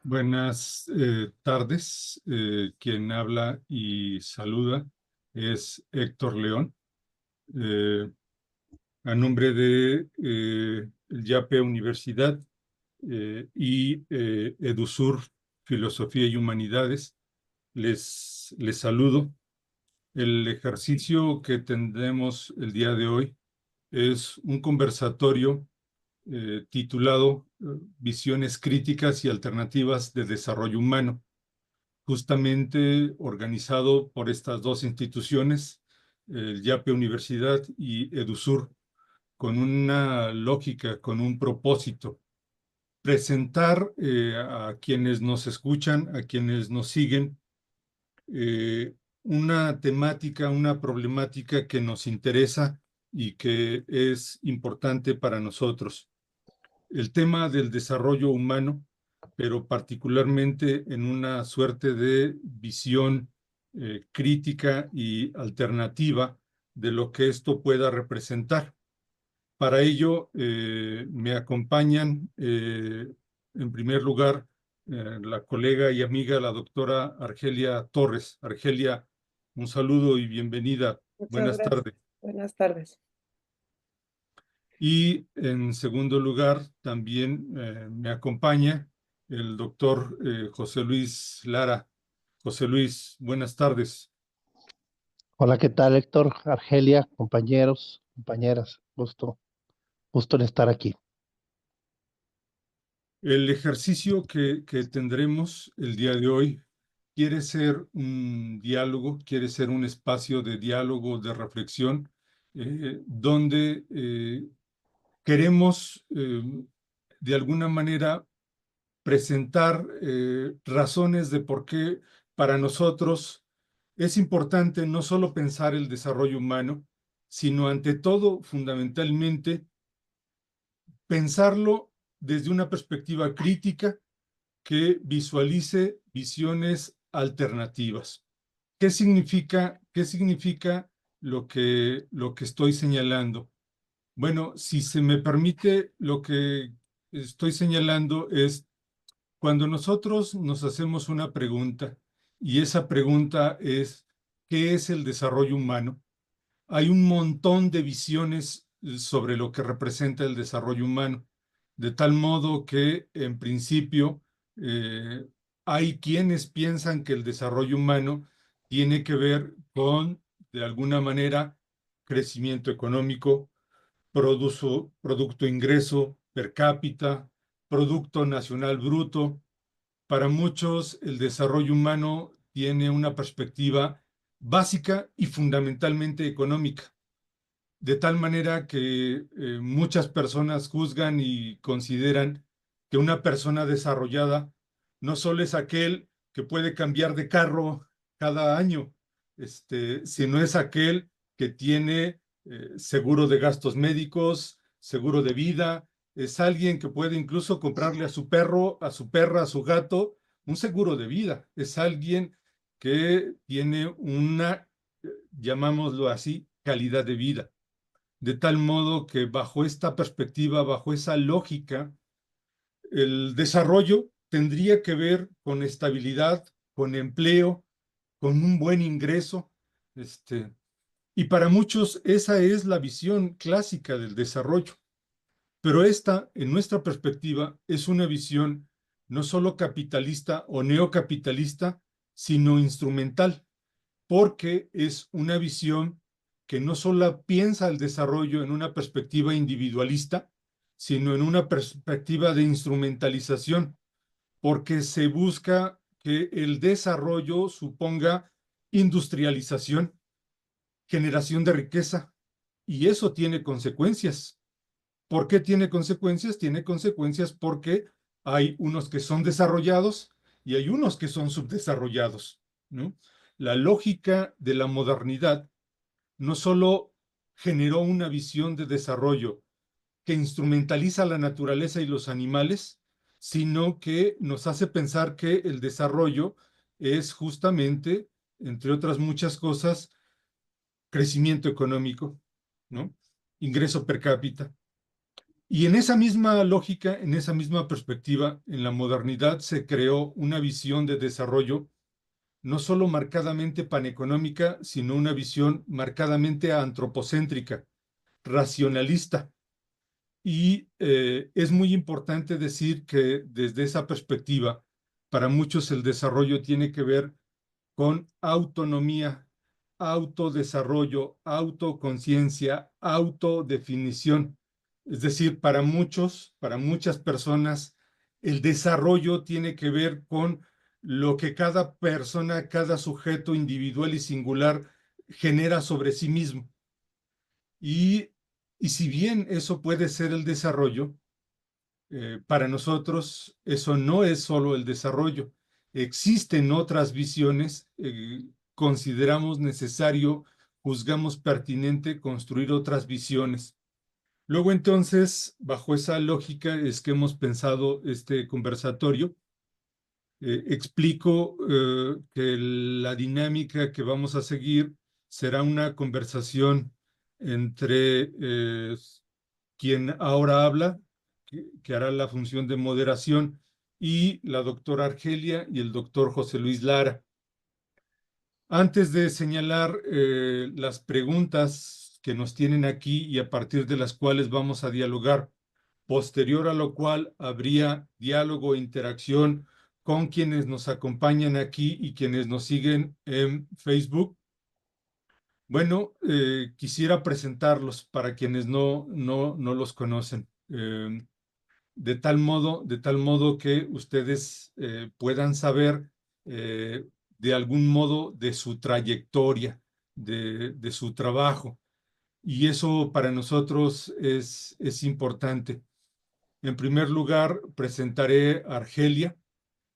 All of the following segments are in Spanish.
Buenas tardes. Quien habla y saluda es Héctor León. Eh, a nombre de el YAPE Universidad y EduSur Filosofía y Humanidades, les saludo. El ejercicio que tendremos el día de hoy es un conversatorio titulado Visiones críticas y alternativas de desarrollo humano, justamente organizado por estas dos instituciones, el YAPE Universidad y EduSur, con una lógica, con un propósito: presentar a quienes nos escuchan, a quienes nos siguen, eh, una temática, una problemática que nos interesa y que es importante para nosotros. El tema del desarrollo humano, pero particularmente en una suerte de visión crítica y alternativa de lo que esto pueda representar. Para ello, me acompañan, en primer lugar, la colega y amiga, la doctora Argelia Torres. Argelia, un saludo y bienvenida. Muchas Buenas gracias. tardes. Buenas tardes. Y en segundo lugar, también me acompaña el doctor José Luis Lara. José Luis, buenas tardes. Hola, ¿qué tal, Héctor? Argelia, compañeros, compañeras, gusto en estar aquí. El ejercicio que tendremos el día de hoy quiere ser un diálogo, quiere ser un espacio de diálogo, de reflexión, donde queremos de alguna manera presentar razones de por qué para nosotros es importante no solo pensar el desarrollo humano, sino ante todo, fundamentalmente, pensarlo desde una perspectiva crítica que visualice visiones alternativas. Qué significa lo que estoy señalando? Bueno, si se me permite, lo que estoy señalando es cuando nosotros nos hacemos una pregunta, y esa pregunta es: ¿qué es el desarrollo humano? Hay un montón de visiones sobre lo que representa el desarrollo humano, de tal modo que, en principio, eh, hay quienes piensan que el desarrollo humano tiene que ver con, de alguna manera, crecimiento económico, producto ingreso per cápita, Producto Nacional Bruto. Para muchos, el desarrollo humano tiene una perspectiva básica y fundamentalmente económica, de tal manera que muchas personas juzgan y consideran que una persona desarrollada no solo es aquel que puede cambiar de carro cada año, sino es aquel que tiene seguro de gastos médicos, seguro de vida. Es alguien que puede incluso comprarle a su perro, a su perra, a su gato, un seguro de vida. Es alguien que tiene una, llamámoslo así, calidad de vida. De tal modo que bajo esta perspectiva, bajo esa lógica, el desarrollo tendría que ver con estabilidad, con empleo, con un buen ingreso. Y para muchos esa es la visión clásica del desarrollo. Pero esta, en nuestra perspectiva, es una visión no solo capitalista o neocapitalista, sino instrumental, porque es una visión que no solo piensa el desarrollo en una perspectiva individualista, sino en una perspectiva de instrumentalización, porque se busca que el desarrollo suponga industrialización, generación de riqueza, y eso tiene consecuencias. ¿Por qué tiene consecuencias? Tiene consecuencias porque hay unos que son desarrollados y hay unos que son subdesarrollados, ¿no? La lógica de la modernidad no solo generó una visión de desarrollo que instrumentaliza la naturaleza y los animales, sino que nos hace pensar que el desarrollo es justamente, entre otras muchas cosas, crecimiento económico, ¿no? Ingreso per cápita. Y en esa misma lógica, en esa misma perspectiva, en la modernidad se creó una visión de desarrollo no solo marcadamente paneconómica, sino una visión marcadamente antropocéntrica, racionalista. Y es muy importante decir que desde esa perspectiva, para muchos el desarrollo tiene que ver con autonomía, autodesarrollo, autoconciencia, autodefinición. Es decir, para muchos, para muchas personas, el desarrollo tiene que ver con lo que cada persona, cada sujeto individual y singular genera sobre sí mismo. Y, y si bien eso puede ser el desarrollo, para nosotros eso no es solo el desarrollo. Existen otras visiones. Consideramos necesario, juzgamos pertinente construir otras visiones. Luego entonces, bajo esa lógica es que hemos pensado este conversatorio. Explico que la dinámica que vamos a seguir será una conversación entre quien ahora habla, que hará la función de moderación, y la doctora Argelia y el doctor José Luis Lara. Antes de señalar las preguntas que nos tienen aquí y a partir de las cuales vamos a dialogar, posterior a lo cual habría diálogo e interacción con quienes nos acompañan aquí y quienes nos siguen en Facebook. Bueno, quisiera presentarlos para quienes no los conocen, de tal modo que ustedes puedan saber de algún modo de su trayectoria, de su trabajo. Y eso para nosotros es importante. En primer lugar, presentaré a Argelia.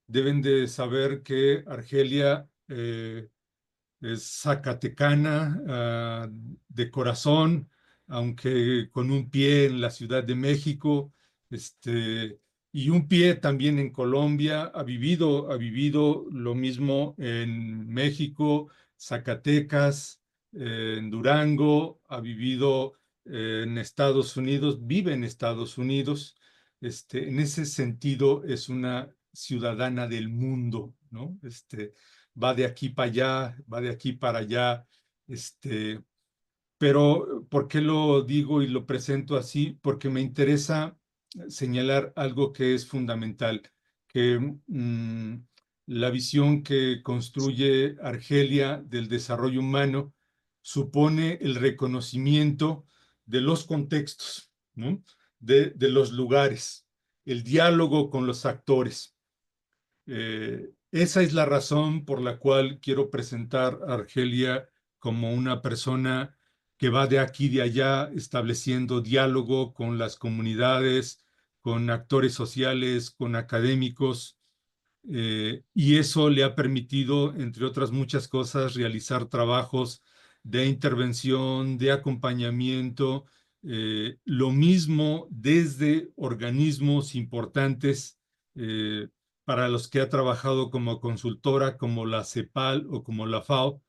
Deben de saber que Argelia es zacatecana, de corazón, aunque con un pie en la Ciudad de México, y un pie también en Colombia. Ha vivido lo mismo en México, Zacatecas, en Durango, ha vivido en Estados Unidos, vive en Estados Unidos. En ese sentido, es una ciudadana del mundo, ¿no? Va de aquí para allá, va de aquí para allá. Pero, ¿por qué lo digo y lo presento así? Porque me interesa señalar algo que es fundamental, que la visión que construye Argelia del desarrollo humano supone el reconocimiento de los contextos, ¿no? De los lugares, el diálogo con los actores. Esa es la razón por la cual quiero presentar a Argelia como una persona que va de aquí y de allá estableciendo diálogo con las comunidades, con actores sociales, con académicos, y eso le ha permitido, entre otras muchas cosas, realizar trabajos de intervención, de acompañamiento, lo mismo desde organismos importantes para los que ha trabajado como consultora, como la CEPAL o como la FAO,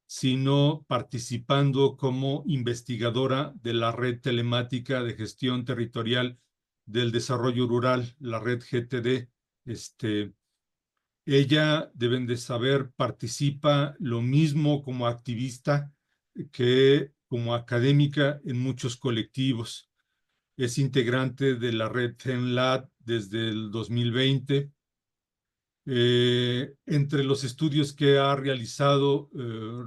sino participando como investigadora de la Red Telemática de Gestión Territorial del Desarrollo Rural, la red GTD. Ella, deben de saber, participa lo mismo como activista que como académica en muchos colectivos. Es integrante de la red GenLab desde el 2020. Entre los estudios que ha realizado,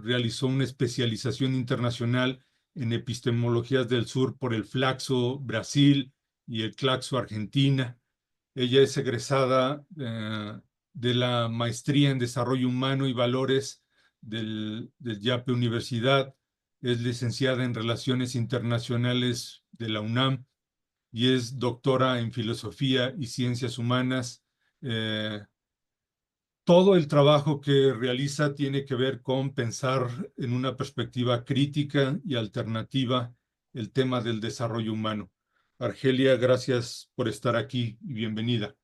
realizó una especialización internacional en epistemologías del sur por el Flaxo Brasil y el Claxo Argentina. Ella es egresada de la Maestría en Desarrollo Humano y Valores del YAPE Universidad. Es licenciada en Relaciones Internacionales de la UNAM y es doctora en Filosofía y Ciencias Humanas. Todo el trabajo que realiza tiene que ver con pensar en una perspectiva crítica y alternativa el tema del desarrollo humano. Argelia, gracias por estar aquí y bienvenida.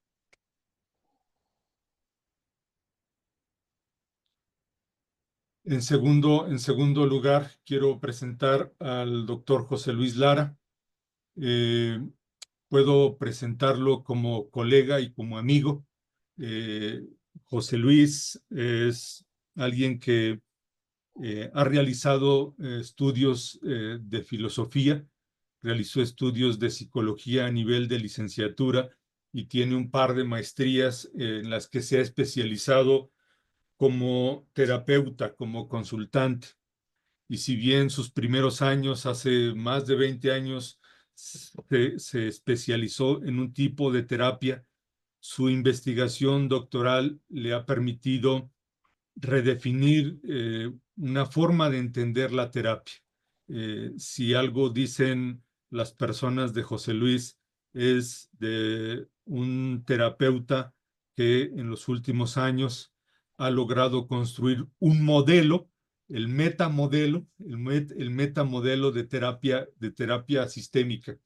En segundo lugar, quiero presentar al doctor José Luis Lara. Eh, puedo presentarlo como colega y como amigo. Eh, José Luis es alguien que ha realizado estudios de filosofía, realizó estudios de psicología a nivel de licenciatura y tiene un par de maestrías en las que se ha especializado como terapeuta, como consultante. Y si bien sus primeros años, hace más de 20 años, se especializó en un tipo de terapia, su investigación doctoral le ha permitido redefinir una forma de entender la terapia. Si algo dicen las personas de José Luis es de un terapeuta que en los últimos años ha logrado construir un modelo, el metamodelo, el metamodelo de terapia sistémica.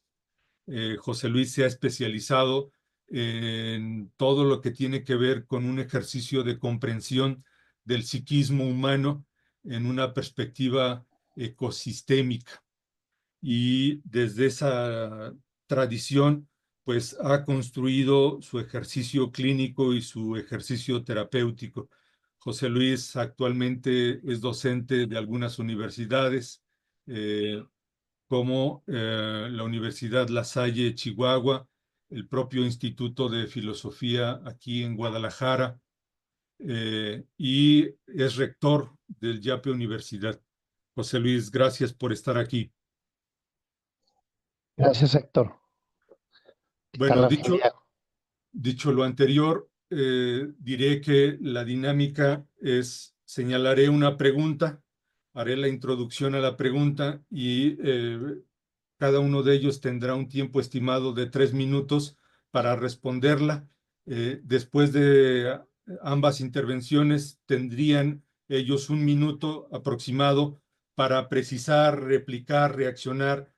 José Luis se ha especializado en todo lo que tiene que ver con un ejercicio de comprensión del psiquismo humano en una perspectiva ecosistémica. Y desde esa tradición, pues ha construido su ejercicio clínico y su ejercicio terapéutico. José Luis actualmente es docente de algunas universidades, como la Universidad La Salle, Chihuahua, el propio Instituto de Filosofía aquí en Guadalajara, y es rector del YAPE Universidad. José Luis, gracias por estar aquí. Gracias, Héctor. ¿Qué tal, Bueno, Argelia? dicho lo anterior, diré que la dinámica es: señalaré una pregunta, haré la introducción a la pregunta y cada uno de ellos tendrá un tiempo estimado de 3 minutos para responderla. Después de ambas intervenciones, tendrían ellos 1 minuto aproximado para precisar, replicar, reaccionar,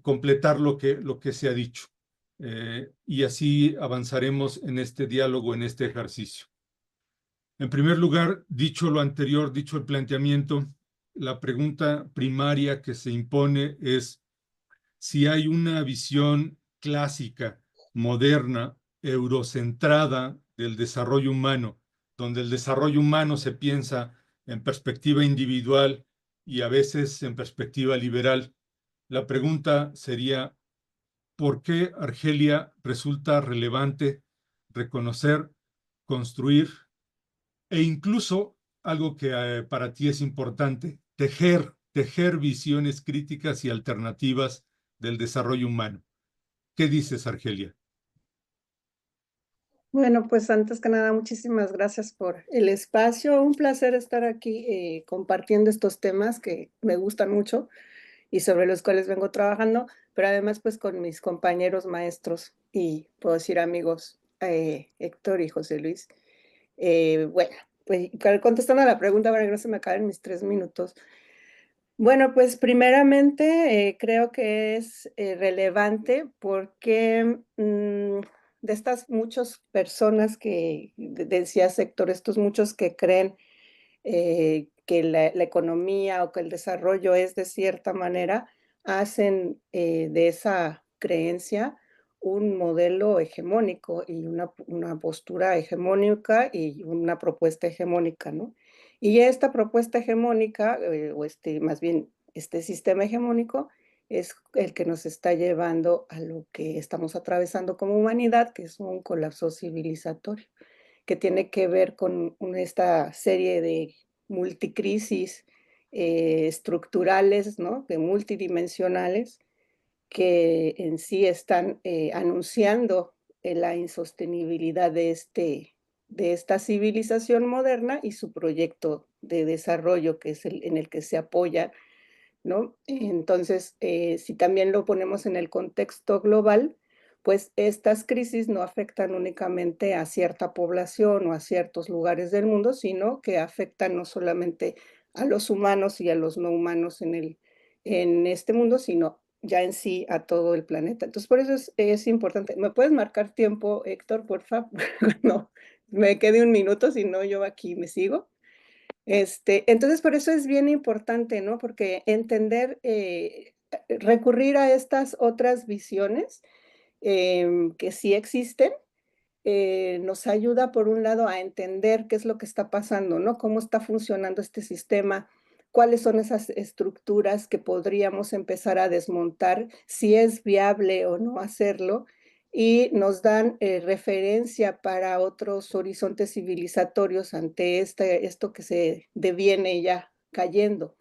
completar lo que se ha dicho. Y así avanzaremos en este diálogo, en este ejercicio. En primer lugar, dicho lo anterior, dicho el planteamiento, la pregunta primaria que se impone es si hay una visión clásica, moderna, eurocentrada del desarrollo humano, donde el desarrollo humano se piensa en perspectiva individual y a veces en perspectiva liberal. La pregunta sería: ¿por qué, Argelia, resulta relevante reconocer, construir e incluso, algo que para ti es importante, tejer visiones críticas y alternativas del desarrollo humano? ¿Qué dices, Argelia? Bueno, pues antes que nada, muchísimas gracias por el espacio. Un placer estar aquí compartiendo estos temas que me gustan mucho y sobre los cuales vengo trabajando, pero además pues con mis compañeros maestros y puedo decir amigos, Héctor y José Luis. Bueno, pues contestando a la pregunta, para que no se me acaben mis 3 minutos. Bueno, pues primeramente creo que es relevante porque de estas muchas personas que decía sector, estos muchos que creen que la economía o que el desarrollo es de cierta manera, hacen de esa creencia un modelo hegemónico y una postura hegemónica y una propuesta hegemónica, ¿no? Y esta propuesta hegemónica, o más bien, este sistema hegemónico es el que nos está llevando a lo que estamos atravesando como humanidad, que es un colapso civilizatorio, que tiene que ver con esta serie de multicrisis estructurales, ¿no? De multidimensionales, que en sí están anunciando la insostenibilidad de esta civilización moderna y su proyecto de desarrollo, que es en el que se apoya, ¿no? Entonces, si también lo ponemos en el contexto global, pues estas crisis no afectan únicamente a cierta población o a ciertos lugares del mundo, sino que afectan no solamente a los humanos y a los no humanos en este mundo, sino ya en sí a todo el planeta. Entonces, por eso es importante. ¿Me puedes marcar tiempo, Héctor, por favor? No, me quedé 1 minuto, si no, yo aquí me sigo. Entonces, por eso es bien importante, ¿no? Porque entender, recurrir a estas otras visiones que sí existen, nos ayuda, por un lado, a entender qué es lo que está pasando, ¿no? Cómo está funcionando este sistema, cuáles son esas estructuras que podríamos empezar a desmontar, si es viable o no hacerlo, y nos dan referencia para otros horizontes civilizatorios ante esto que se deviene ya cayendo.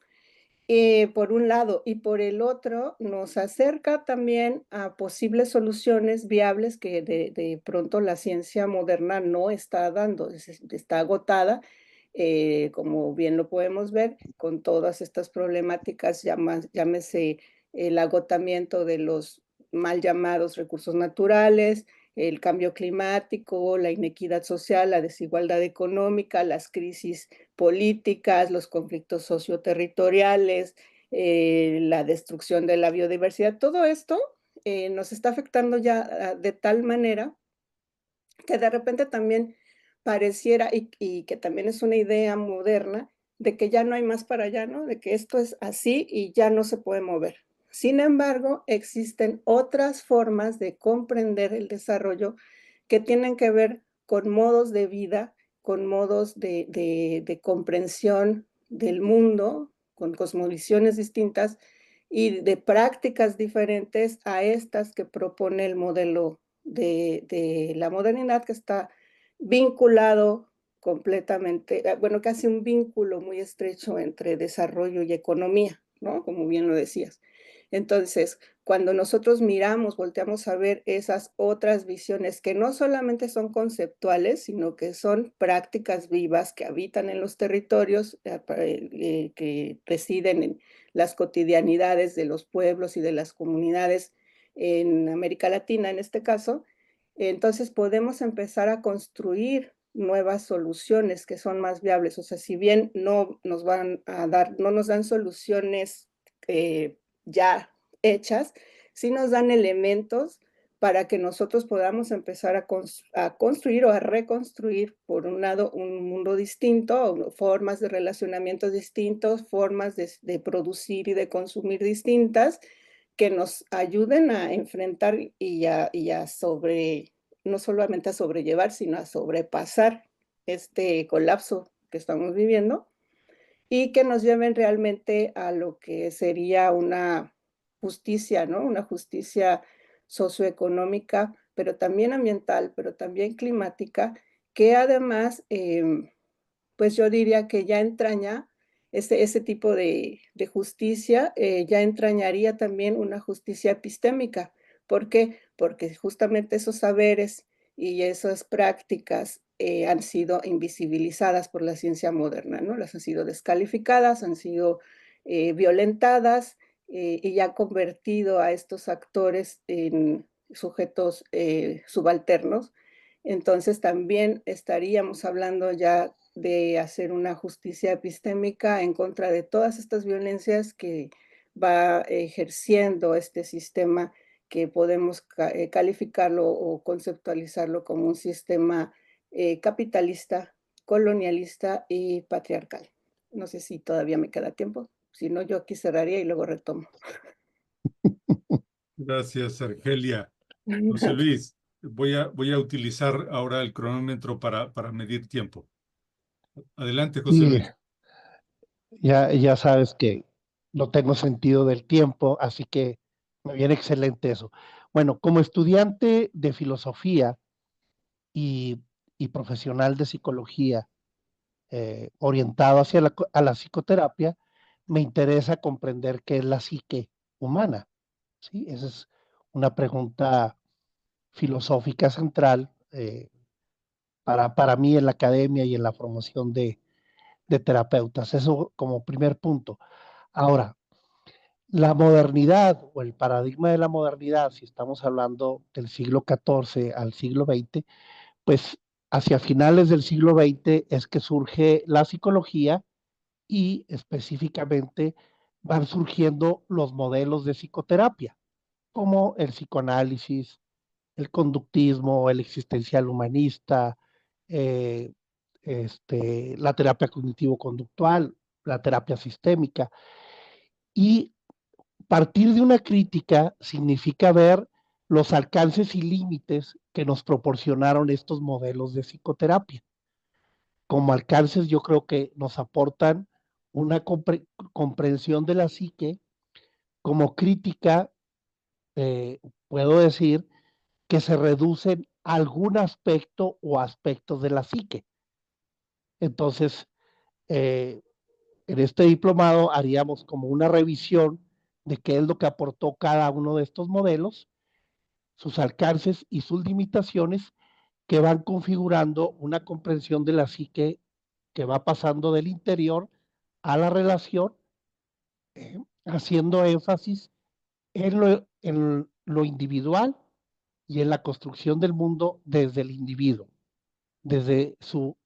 Por un lado, y por el otro, nos acerca también a posibles soluciones viables que de pronto la ciencia moderna no está dando, está agotada, como bien lo podemos ver, con todas estas problemáticas, llámese el agotamiento de los mal llamados recursos naturales, el cambio climático, la inequidad social, la desigualdad económica, las crisis políticas, los conflictos socioterritoriales, la destrucción de la biodiversidad. Todo esto nos está afectando ya de tal manera que de repente también pareciera, y que también es una idea moderna, de que ya no hay más para allá, ¿no? De que esto es así y ya no se puede mover. Sin embargo, existen otras formas de comprender el desarrollo que tienen que ver con modos de vida, con modos de comprensión del mundo, con cosmovisiones distintas y de prácticas diferentes a estas que propone el modelo de la modernidad, que está vinculado completamente, bueno, casi un vínculo muy estrecho entre desarrollo y economía, ¿no? Como bien lo decías. Entonces, cuando nosotros miramos, volteamos a ver esas otras visiones que no solamente son conceptuales, sino que son prácticas vivas que habitan en los territorios, que residen en las cotidianidades de los pueblos y de las comunidades en América Latina, en este caso, entonces podemos empezar a construir nuevas soluciones que son más viables. O sea, si bien no nos van a dar, no nos dan soluciones ya hechas, sí nos dan elementos para que nosotros podamos empezar a construir o a reconstruir, por un lado, un mundo distinto, formas de relacionamiento distintos, formas de producir y de consumir distintas, que nos ayuden a enfrentar y a no solamente a sobrellevar, sino a sobrepasar este colapso que estamos viviendo y que nos lleven realmente a lo que sería una justicia, ¿no? Una justicia socioeconómica, pero también ambiental, pero también climática, que además, pues yo diría que ya entraña ese tipo de justicia, ya entrañaría también una justicia epistémica. ¿Por qué? Porque justamente esos saberes y esas prácticas han sido invisibilizadas por la ciencia moderna, ¿no? Las han sido descalificadas, han sido violentadas y ya han convertido a estos actores en sujetos subalternos. Entonces también estaríamos hablando ya de hacer una justicia epistémica en contra de todas estas violencias que va ejerciendo este sistema, que podemos calificarlo o conceptualizarlo como un sistema capitalista, colonialista y patriarcal. No sé si todavía me queda tiempo, si no, yo aquí cerraría y luego retomo. Gracias, Argelia. José Luis, voy a utilizar ahora el cronómetro para medir tiempo. Adelante, José Sí, Luis. ya sabes que no tengo sentido del tiempo, así que me viene excelente eso. Bueno, como estudiante de filosofía y, y profesional de psicología, orientado hacia a la psicoterapia, me interesa comprender qué es la psique humana. ¿Sí? Esa es una pregunta filosófica central para mí en la academia y en la formación de terapeutas. Eso como primer punto. Ahora, la modernidad o el paradigma de la modernidad, si estamos hablando del siglo XIV al siglo XX, pues hacia finales del siglo XX es que surge la psicología y específicamente van surgiendo los modelos de psicoterapia, como el psicoanálisis, el conductismo, el existencial humanista, eh, la terapia cognitivo-conductual, la terapia sistémica. Y partir de una crítica significa ver los alcances y límites que nos proporcionaron estos modelos de psicoterapia. Como alcances, yo creo que nos aportan una comprensión de la psique. Como crítica, puedo decir que se reducen algún aspecto o aspectos de la psique. Entonces, en este diplomado haríamos como una revisión de qué es lo que aportó cada uno de estos modelos, sus alcances y sus limitaciones, que van configurando una comprensión de la psique que va pasando del interior a la relación, haciendo énfasis en lo individual y en la construcción del mundo desde el individuo, desde su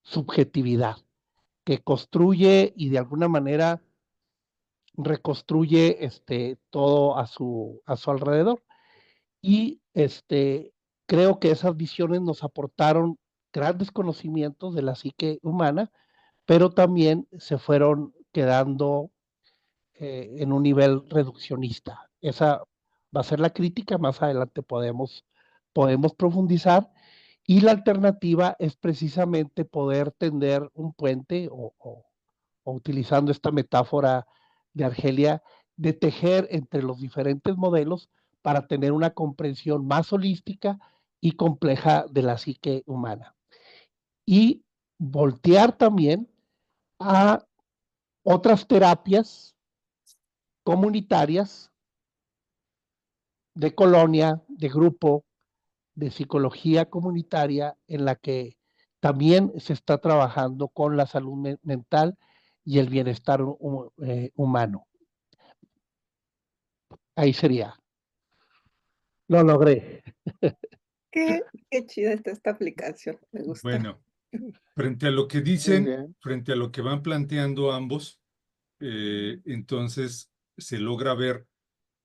subjetividad, que construye y de alguna manera reconstruye todo a su alrededor. Y creo que esas visiones nos aportaron grandes conocimientos de la psique humana, pero también se fueron quedando en un nivel reduccionista. Esa va a ser la crítica, más adelante podemos profundizar, y la alternativa es precisamente poder tender un puente o utilizando esta metáfora de Argelia, de tejer entre los diferentes modelos para tener una comprensión más holística y compleja de la psique humana. Y voltear también a otras terapias comunitarias de colonia, de grupo, de psicología comunitaria, en la que también se está trabajando con la salud mental y el bienestar humano. Ahí sería. Lo logré. Qué chida está esta aplicación, me gusta. Bueno, frente a lo que Muy dicen, bien. frente a lo que van planteando ambos, entonces se logra ver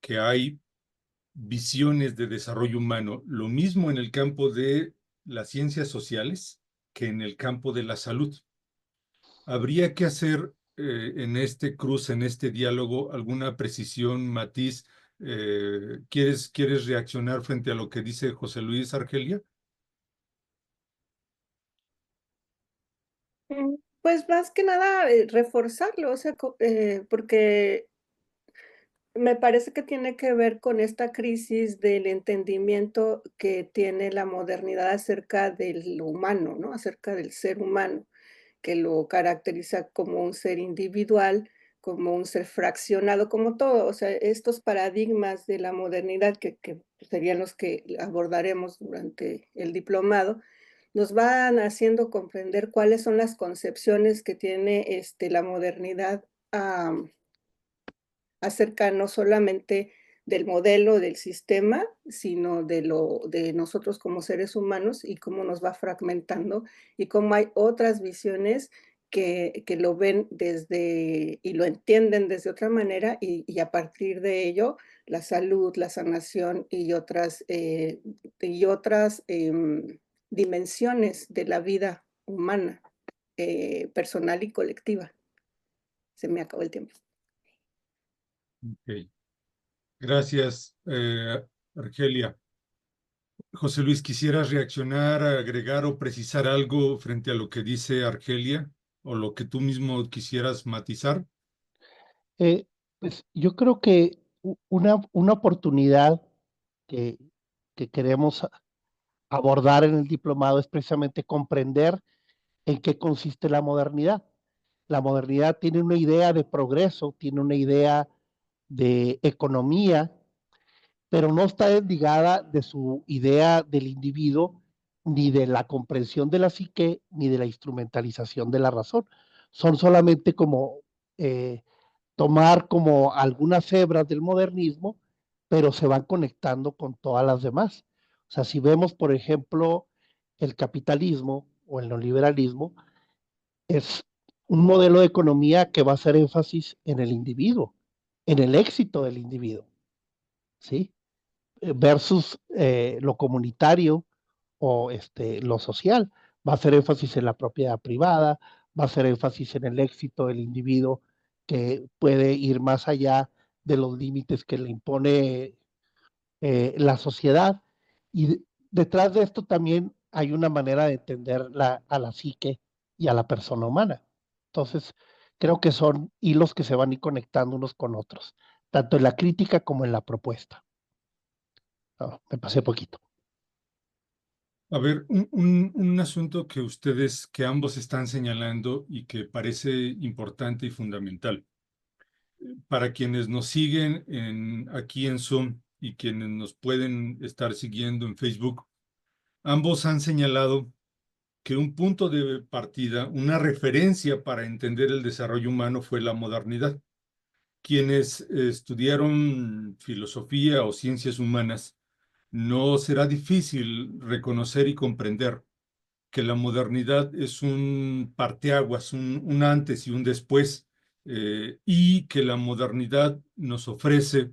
que hay visiones de desarrollo humano, lo mismo en el campo de las ciencias sociales que en el campo de la salud. Habría que hacer en este cruce, en este diálogo, alguna precisión, matiz. ¿Quieres reaccionar frente a lo que dice José Luis Argelia? Pues más que nada reforzarlo, o sea, porque me parece que tiene que ver con esta crisis del entendimiento que tiene la modernidad acerca del humano, ¿no? Acerca del ser humano, que lo caracteriza como un ser individual, como un ser fraccionado, como todo. O sea, estos paradigmas de la modernidad que serían los que abordaremos durante el diplomado, nos van haciendo comprender cuáles son las concepciones que tiene la modernidad acerca no solamente del modelo, del sistema, sino de nosotros como seres humanos y cómo nos va fragmentando y cómo hay otras visiones que lo ven desde y lo entienden desde otra manera y a partir de ello la salud, la sanación y otras dimensiones de la vida humana, personal y colectiva. Se me acabó el tiempo. Ok. Gracias, Argelia. José Luis, ¿quisieras reaccionar, agregar o precisar algo frente a lo que dice Argelia o lo que tú mismo quisieras matizar? Eh, pues yo creo que una oportunidad que, que queremos abordar en el diplomado es precisamente comprender en qué consiste la modernidad. La modernidad tiene una idea de progreso, tiene una idea de economía, pero no está desligada de su idea del individuo, ni de la comprensión de la psique, ni de la instrumentalización de la razón. Son solamente como tomar como algunas hebras del modernismo, pero se van conectando con todas las demás. O sea, si vemos, por ejemplo, el capitalismo o el neoliberalismo, es un modelo de economía que va a hacer énfasis en el individuo, en el éxito del individuo, ¿sí? Versus lo comunitario o lo social. Va a hacer énfasis en la propiedad privada, va a hacer énfasis en el éxito del individuo que puede ir más allá de los límites que le impone la sociedad. Y detrás de esto también hay una manera de entender a la psique y a la persona humana. Entonces, creo que son hilos que se van a ir conectando unos con otros, tanto en la crítica como en la propuesta. No, me pasé poquito. A ver, un asunto que ambos están señalando y que parece importante y fundamental. Para quienes nos siguen aquí en Zoom y quienes nos pueden estar siguiendo en Facebook, ambos han señalado que un punto de partida, una referencia para entender el desarrollo humano fue la modernidad. Quienes estudiaron filosofía o ciencias humanas, no será difícil reconocer y comprender que la modernidad es un parteaguas, un antes y un después, y que la modernidad nos ofrece,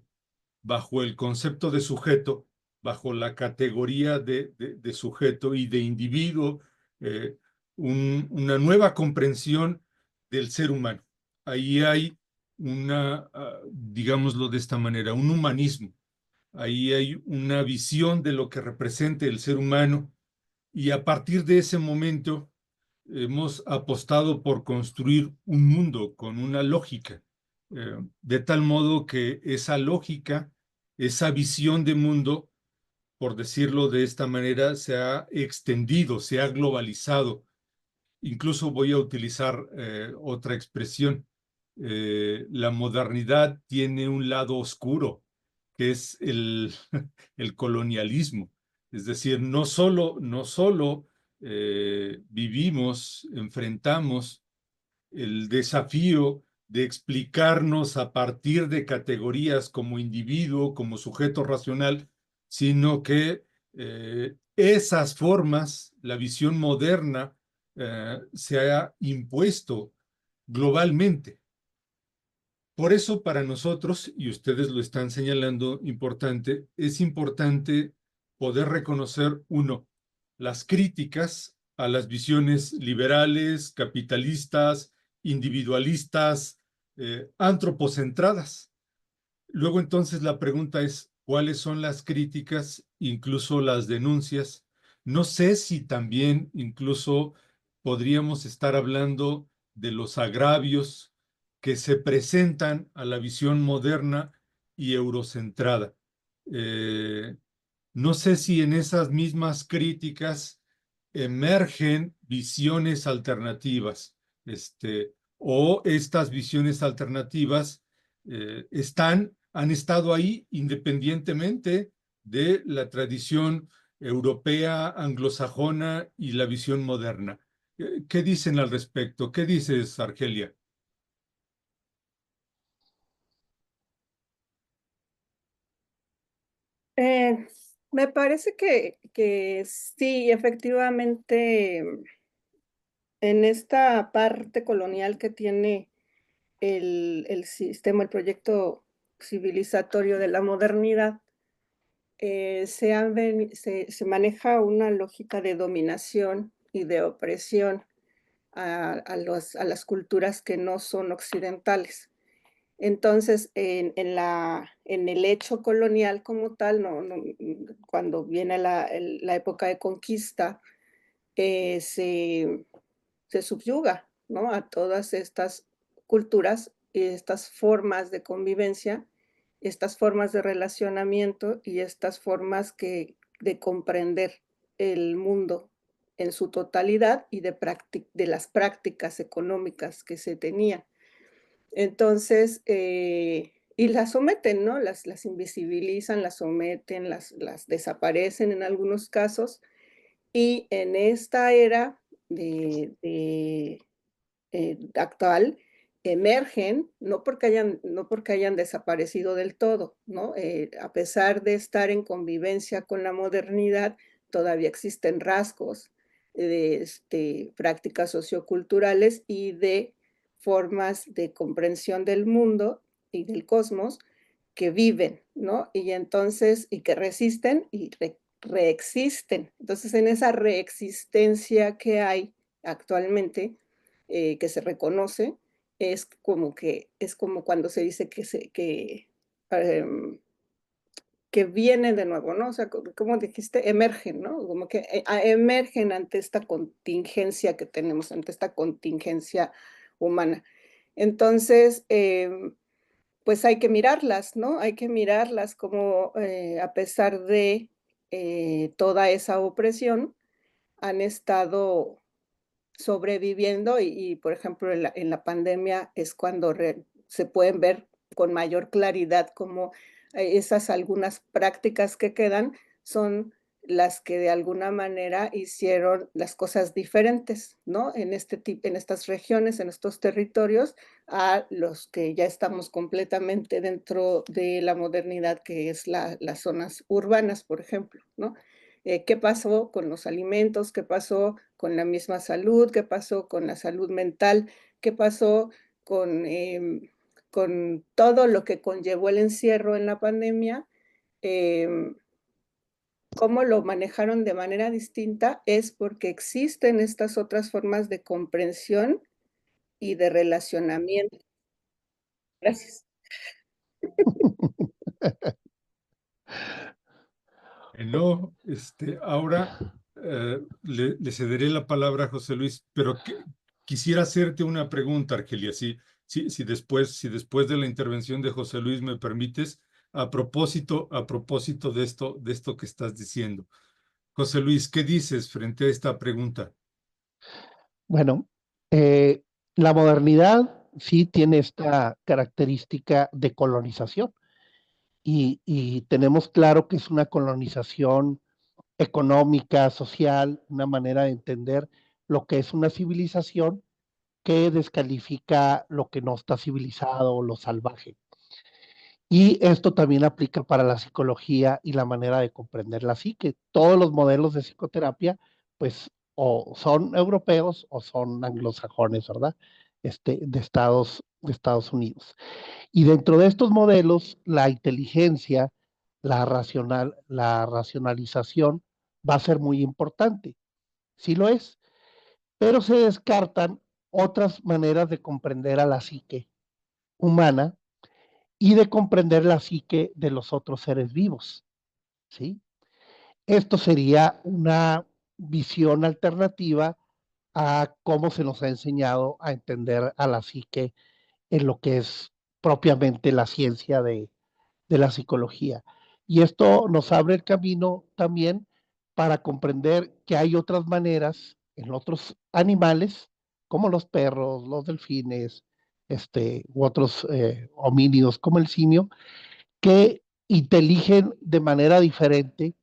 bajo el concepto de sujeto, bajo la categoría de sujeto y de individuo, eh, una nueva comprensión del ser humano. Ahí hay digámoslo de esta manera, un humanismo. Ahí hay una visión de lo que representa el ser humano y a partir de ese momento hemos apostado por construir un mundo con una lógica, de tal modo que esa lógica, esa visión de mundo, por decirlo de esta manera, se ha extendido, se ha globalizado. Incluso voy a utilizar otra expresión. La modernidad tiene un lado oscuro, que es el colonialismo. Es decir, no solo vivimos, enfrentamos el desafío de explicarnos a partir de categorías como individuo, como sujeto racional, sino que esas formas, la visión moderna, se ha impuesto globalmente. Por eso para nosotros, y ustedes lo están señalando importante, es importante poder reconocer, uno, las críticas a las visiones liberales, capitalistas, individualistas, antropocentradas. Luego entonces la pregunta es, ¿cuáles son las críticas, incluso las denuncias? No sé si también incluso podríamos estar hablando de los agravios que se presentan a la visión moderna y eurocentrada. Eh, no sé si en esas mismas críticas emergen visiones alternativas, o estas visiones alternativas han estado ahí independientemente de la tradición europea, anglosajona y la visión moderna. ¿Qué dicen al respecto? ¿Qué dices, Argelia? Eh, Me parece que sí, efectivamente, en esta parte colonial que tiene el sistema, el proyecto civilizatorio de la modernidad, se maneja una lógica de dominación y de opresión a las culturas que no son occidentales. Entonces, en el hecho colonial como tal, cuando viene la época de conquista, eh, se, se subyuga, ¿no? A todas estas culturas y estas formas de convivencia, estas formas de relacionamiento y estas formas de comprender el mundo en su totalidad y de las prácticas económicas que se tenían. Entonces, y las someten, ¿no? Las invisibilizan, las someten, las desaparecen en algunos casos. Y en esta era actual, emergen, no porque hayan desaparecido del todo, ¿no? A pesar de estar en convivencia con la modernidad, todavía existen rasgos de, prácticas socioculturales y de formas de comprensión del mundo y del cosmos que viven, ¿no? Y entonces, y que resisten y reexisten. Entonces, en esa reexistencia que hay actualmente, que se reconoce, es como cuando se dice que em, que viene de nuevo, ¿no? O sea, como dijiste, emergen, ¿no? Como que emergen ante esta contingencia que tenemos, ante esta contingencia humana. Entonces, pues hay que mirarlas, ¿no? Hay que mirarlas como a pesar de toda esa opresión, han estado sobreviviendo y, por ejemplo, en la pandemia es cuando se pueden ver con mayor claridad cómo esas algunas prácticas que quedan son las que de alguna manera hicieron las cosas diferentes, ¿no? En estas regiones, en estos territorios, a los que ya estamos completamente dentro de la modernidad, que es las zonas urbanas, por ejemplo, ¿no? ¿Qué pasó con los alimentos? ¿Qué pasó con la misma salud? ¿Qué pasó con la salud mental? ¿Qué pasó con todo lo que conllevó el encierro en la pandemia? Em, ¿Cómo lo manejaron de manera distinta? Es porque existen estas otras formas de comprensión y de relacionamiento. Gracias. No, ahora le cederé la palabra a José Luis, pero quisiera hacerte una pregunta, Argelia, si después de la intervención de José Luis me permites, a propósito de esto que estás diciendo. José Luis, ¿qué dices frente a esta pregunta? Bueno, la modernidad sí tiene esta característica de colonización y tenemos claro que es una colonización económica, social, una manera de entender lo que es una civilización que descalifica lo que no está civilizado o lo salvaje. Y esto también aplica para la psicología y la manera de comprender la psique. Todos los modelos de psicoterapia, pues, o son europeos o son anglosajones, ¿verdad? De Estados Unidos. Y dentro de estos modelos, la inteligencia, la racionalización va a ser muy importante. Sí lo es, pero se descartan otras maneras de comprender a la psique humana y de comprender la psique de los otros seres vivos, ¿sí? Esto sería una visión alternativa a cómo se nos ha enseñado a entender a la psique en lo que es propiamente la ciencia de la psicología. Y esto nos abre el camino también para comprender que hay otras maneras en otros animales, como los perros, los delfines, u otros homínidos como el simio, que inteligen de manera diferente,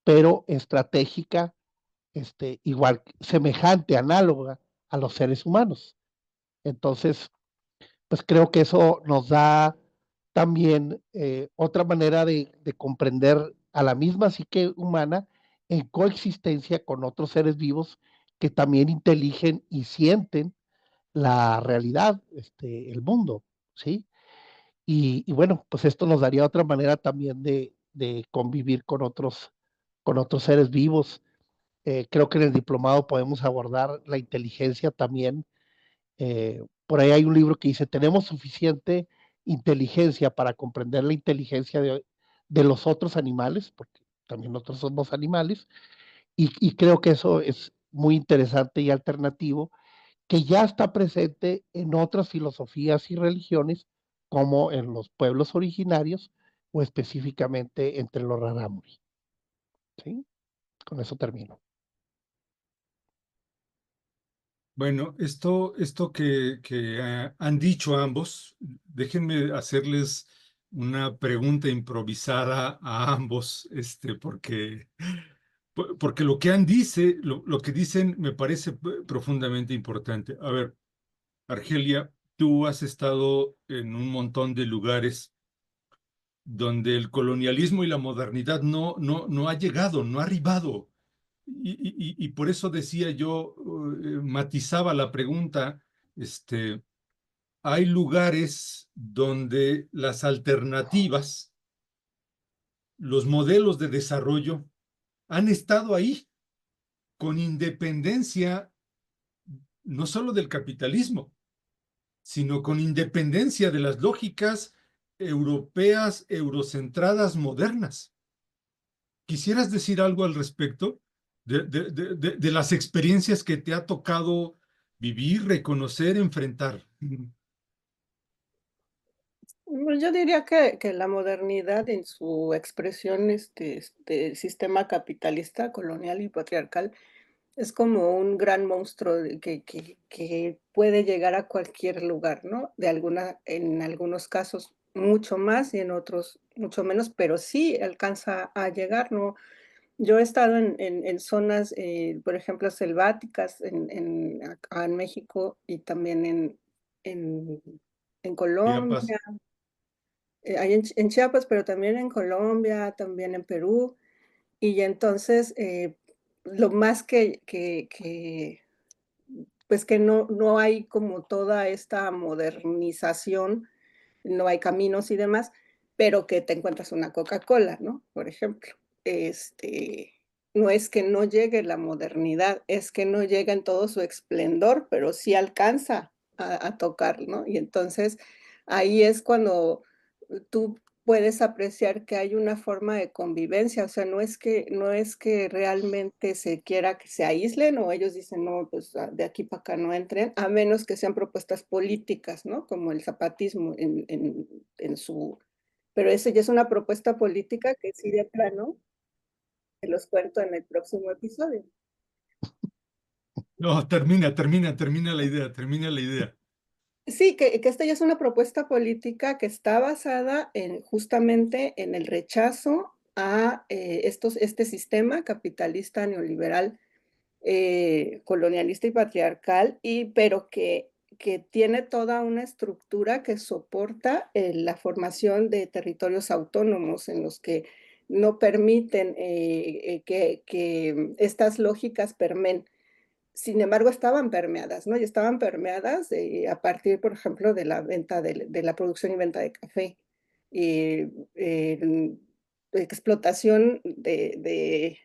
pero estratégica, igual, semejante, análoga a los seres humanos. Entonces, pues creo que eso nos da también otra manera de comprender a la misma psique humana en coexistencia con otros seres vivos que también inteligen y sienten la realidad, el mundo, ¿sí? Y bueno, pues esto nos daría otra manera también de convivir con otros seres vivos. Creo que en el diplomado podemos abordar la inteligencia también. Por ahí hay un libro que dice, tenemos suficiente inteligencia para comprender la inteligencia de los otros animales, porque también nosotros somos animales, y creo que eso es muy interesante y alternativo, que ya está presente en otras filosofías y religiones, como en los pueblos originarios o específicamente entre los rarámuri. ¿Sí? Con eso termino. Bueno, esto que han dicho ambos, déjenme hacerles una pregunta improvisada a ambos, porque lo que dicen me parece profundamente importante. A ver, Argelia, tú has estado en un montón de lugares donde el colonialismo y la modernidad no ha llegado, no ha arribado. Y por eso decía yo, matizaba la pregunta, hay lugares donde las alternativas, los modelos de desarrollo han estado ahí con independencia no solo del capitalismo, sino con independencia de las lógicas europeas, eurocentradas, modernas. ¿Quisieras decir algo al respecto de las experiencias que te ha tocado vivir, reconocer, enfrentar? Yo diría que la modernidad en su expresión, sistema capitalista, colonial y patriarcal, es como un gran monstruo que puede llegar a cualquier lugar, ¿no? En algunos casos mucho más y en otros mucho menos, pero sí alcanza a llegar, ¿no? Yo he estado en zonas, por ejemplo, selváticas acá en México y también en en Chiapas. Colombia, ahí en Chiapas, pero también en Colombia, también en Perú. Y entonces, lo más pues, que no hay como toda esta modernización, no hay caminos y demás, pero que te encuentras una Coca-Cola, ¿no? Por ejemplo, este, no es que no llegue la modernidad, es que no llega en todo su esplendor, pero sí alcanza a tocar, ¿no? Y entonces, ahí es cuando tú puedes apreciar que hay una forma de convivencia, o sea, no es que realmente se quiera que se aíslen o ellos dicen: "No, pues, de aquí para acá no entren", a menos que sean propuestas políticas, ¿no? Como el zapatismo en su pero ese ya es una propuesta política que sí de plano te los cuento en el próximo episodio. No, termina la idea, termina la idea. Sí, que esta ya es una propuesta política que está basada justamente en el rechazo a, este sistema capitalista neoliberal, colonialista y patriarcal, pero que tiene toda una estructura que soporta, la formación de territorios autónomos en los que no permiten, que estas lógicas permeen. Sin embargo, estaban permeadas, ¿no? Y estaban permeadas, a partir, por ejemplo, de la venta de la producción y venta de café, en explotación de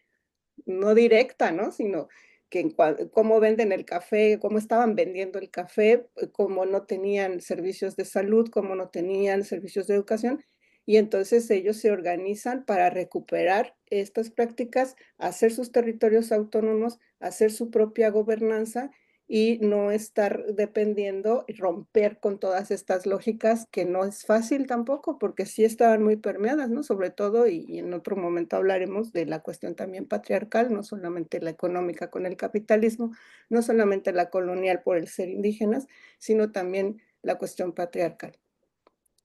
no directa, ¿no? Sino que cómo venden el café, cómo estaban vendiendo el café, cómo no tenían servicios de salud, cómo no tenían servicios de educación, y entonces ellos se organizan para recuperar estas prácticas, hacer sus territorios autónomos, hacer su propia gobernanza y no estar dependiendo y romper con todas estas lógicas que no es fácil tampoco, porque sí estaban muy permeadas, ¿no? Sobre todo, y en otro momento hablaremos de la cuestión también patriarcal, no solamente la económica con el capitalismo, no solamente la colonial por el ser indígenas, sino también la cuestión patriarcal.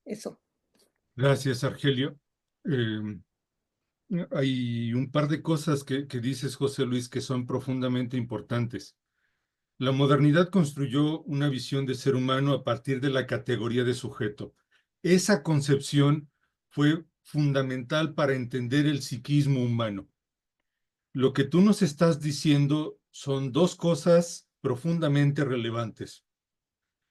Eso. Gracias, Argelio. Eh, Hay un par de cosas que dices, José Luis, que son profundamente importantes. La modernidad construyó una visión de ser humano a partir de la categoría de sujeto. Esa concepción fue fundamental para entender el psiquismo humano. Lo que tú nos estás diciendo son dos cosas profundamente relevantes.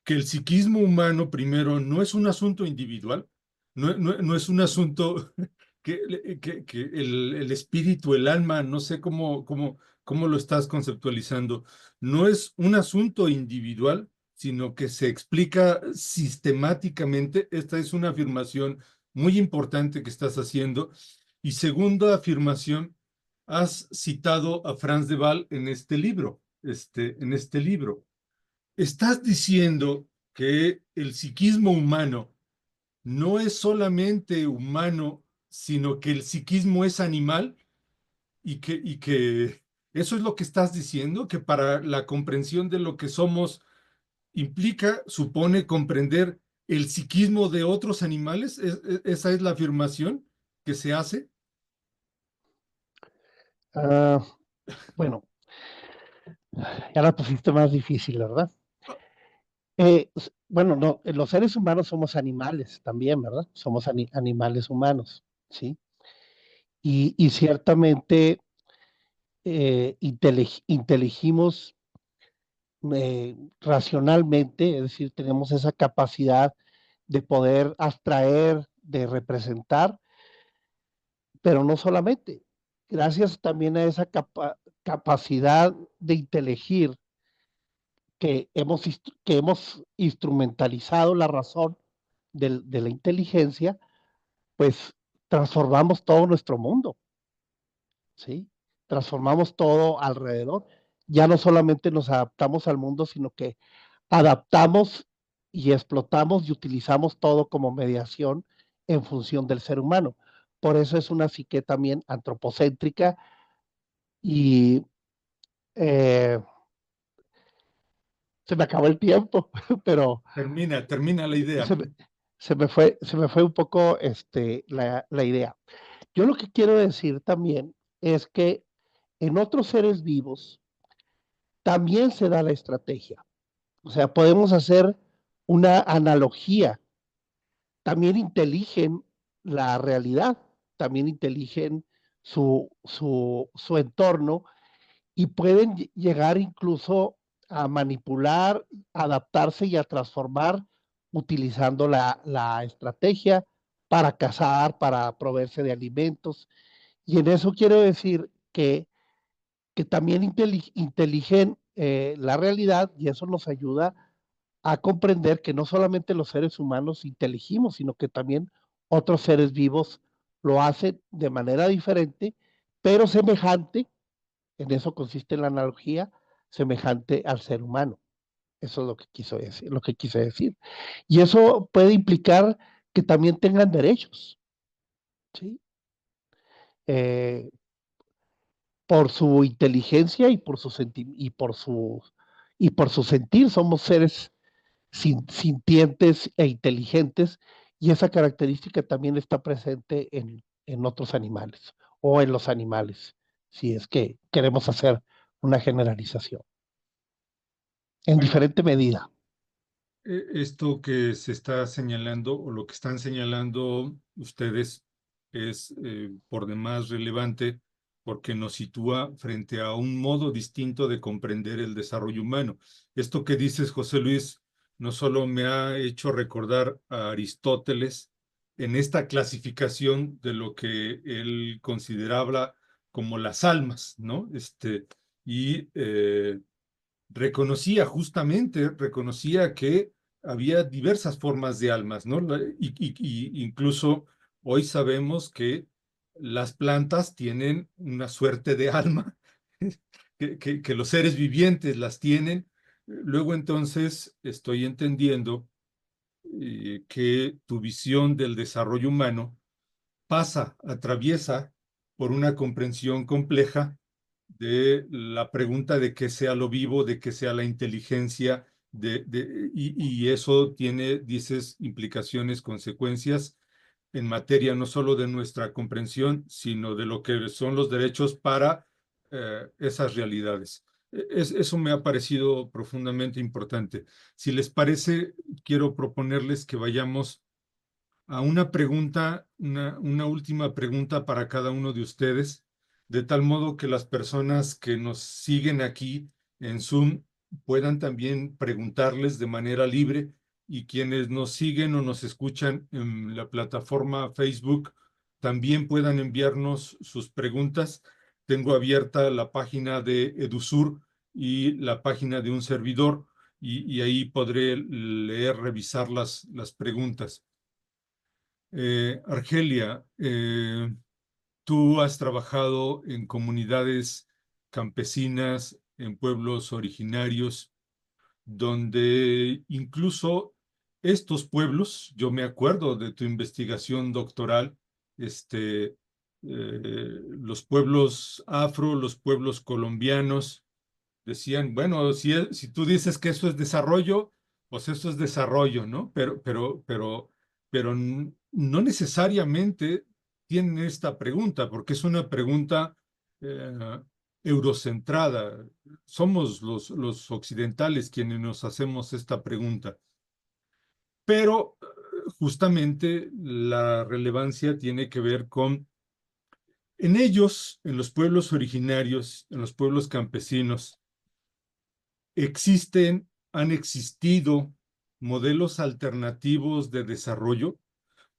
Que el psiquismo humano, primero, no es un asunto individual, no es un asunto que el espíritu, el alma, no sé cómo lo estás conceptualizando, no es un asunto individual, sino que se explica sistemáticamente. Esta es una afirmación muy importante que estás haciendo. Y segunda afirmación, has citado a Franz de Waal en este libro, en este libro. Estás diciendo que el psiquismo humano no es solamente humano, sino que el psiquismo es animal y que eso es lo que estás diciendo, que para la comprensión de lo que somos implica, supone comprender el psiquismo de otros animales. Esa es la afirmación que se hace. Ah, bueno, ya la pusiste más difícil, ¿verdad? Bueno, no, los seres humanos somos animales también, ¿verdad? Somos animales humanos, ¿sí? Y ciertamente inteligimos racionalmente, es decir, tenemos esa capacidad de poder abstraer, de representar, pero no solamente. Gracias también a esa capacidad de inteligir que hemos instrumentalizado la razón de la inteligencia, pues transformamos todo nuestro mundo. ¿sí? Transformamos todo alrededor. Ya no solamente nos adaptamos al mundo, sino que adaptamos y explotamos y utilizamos todo como mediación en función del ser humano. Por eso es una psique también antropocéntrica y eh, se me acabó el tiempo, pero Termina la idea. se me, se me fue un poco la idea. Yo lo que quiero decir también es que en otros seres vivos también se da la estrategia. O sea, podemos hacer una analogía. También inteligen la realidad, también inteligen su entorno y pueden llegar incluso a manipular, adaptarse y a transformar utilizando la estrategia para cazar, para proveerse de alimentos. Y en eso quiero decir que también inteligen la realidad y eso nos ayuda a comprender que no solamente los seres humanos inteligimos, sino que también otros seres vivos lo hacen de manera diferente, pero semejante, en eso consiste la analogía, semejante al ser humano. Eso es lo que quiso decir, lo que quise decir. Y eso puede implicar que también tengan derechos, ¿sí? Eh, por su inteligencia y por y por su sentir. Somos seres sintientes e inteligentes y esa característica también está presente en otros animales o en los animales, si es que queremos hacer una generalización, en Bueno, diferente medida. esto que se está señalando o lo que están señalando ustedes es por demás relevante porque nos sitúa frente a un modo distinto de comprender el desarrollo humano. Esto que dices, José Luis, no solo me ha hecho recordar a Aristóteles en esta clasificación de lo que él consideraba como las almas, ¿no? Y reconocía que había diversas formas de almas, ¿no? Y incluso hoy sabemos que las plantas tienen una suerte de alma, que los seres vivientes las tienen. Luego entonces estoy entendiendo que tu visión del desarrollo humano atraviesa por una comprensión compleja de la pregunta de qué sea lo vivo, de qué sea la inteligencia, y eso tiene, dices, implicaciones, consecuencias en materia no solo de nuestra comprensión, sino de lo que son los derechos para esas realidades. Eso me ha parecido profundamente importante. Si les parece, quiero proponerles que vayamos a una pregunta, una última pregunta para cada uno de ustedes, de tal modo que las personas que nos siguen aquí en Zoom puedan también preguntarles de manera libre y quienes nos siguen o nos escuchan en la plataforma Facebook también puedan enviarnos sus preguntas. Tengo abierta la página de Edusur y la página de un servidor y ahí podré leer, revisar las preguntas. Argelia, tú has trabajado en comunidades campesinas, en pueblos originarios, donde incluso estos pueblos, yo me acuerdo de tu investigación doctoral, los pueblos afro, los pueblos colombianos, decían, bueno, si tú dices que eso es desarrollo, pues eso es desarrollo, ¿no? Pero no necesariamente tienen esta pregunta, porque es una pregunta eh, eurocentrada. Somos los occidentales quienes nos hacemos esta pregunta. Pero justamente la relevancia tiene que ver con, en ellos, en los pueblos originarios, en los pueblos campesinos, han existido modelos alternativos de desarrollo.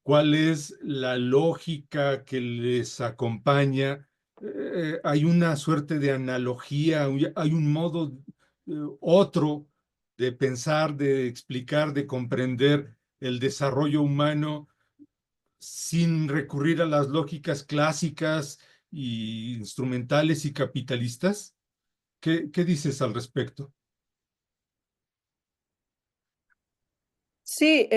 ¿Cuál es la lógica que les acompaña? Hay una suerte de analogía, hay un modo otro de pensar, de explicar, de comprender el desarrollo humano sin recurrir a las lógicas clásicas y instrumentales y capitalistas. ¿Qué dices al respecto? Sí,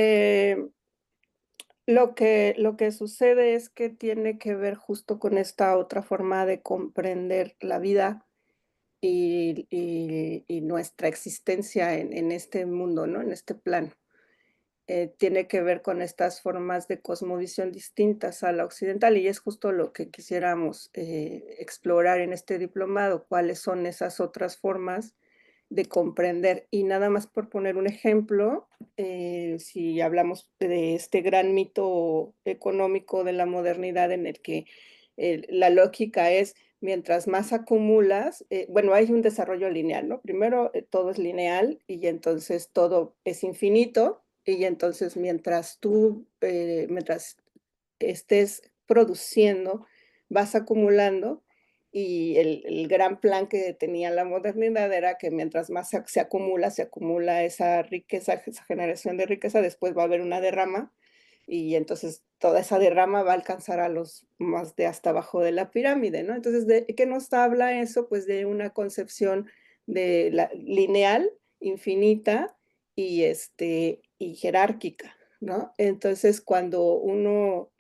lo que sucede es que tiene que ver justo con esta otra forma de comprender la vida y nuestra existencia en este mundo, ¿no? En este plano. Tiene que ver con estas formas de cosmovisión distintas a la occidental y es justo lo que quisiéramos explorar en este diplomado, cuáles son esas otras formas de comprender. Y nada más por poner un ejemplo, si hablamos de este gran mito económico de la modernidad en el que la lógica es mientras más acumulas, bueno, hay un desarrollo lineal, ¿no? Primero todo es lineal y entonces todo es infinito y entonces mientras estés produciendo, vas acumulando y el gran plan que tenía la modernidad era que mientras más se acumula esa riqueza, esa generación de riqueza, después va a haber una derrama y entonces toda esa derrama va a alcanzar a los más de hasta abajo de la pirámide, ¿no? Entonces, ¿de qué nos habla eso? Pues de una concepción de la lineal, infinita y jerárquica, ¿no? Entonces, cuando uno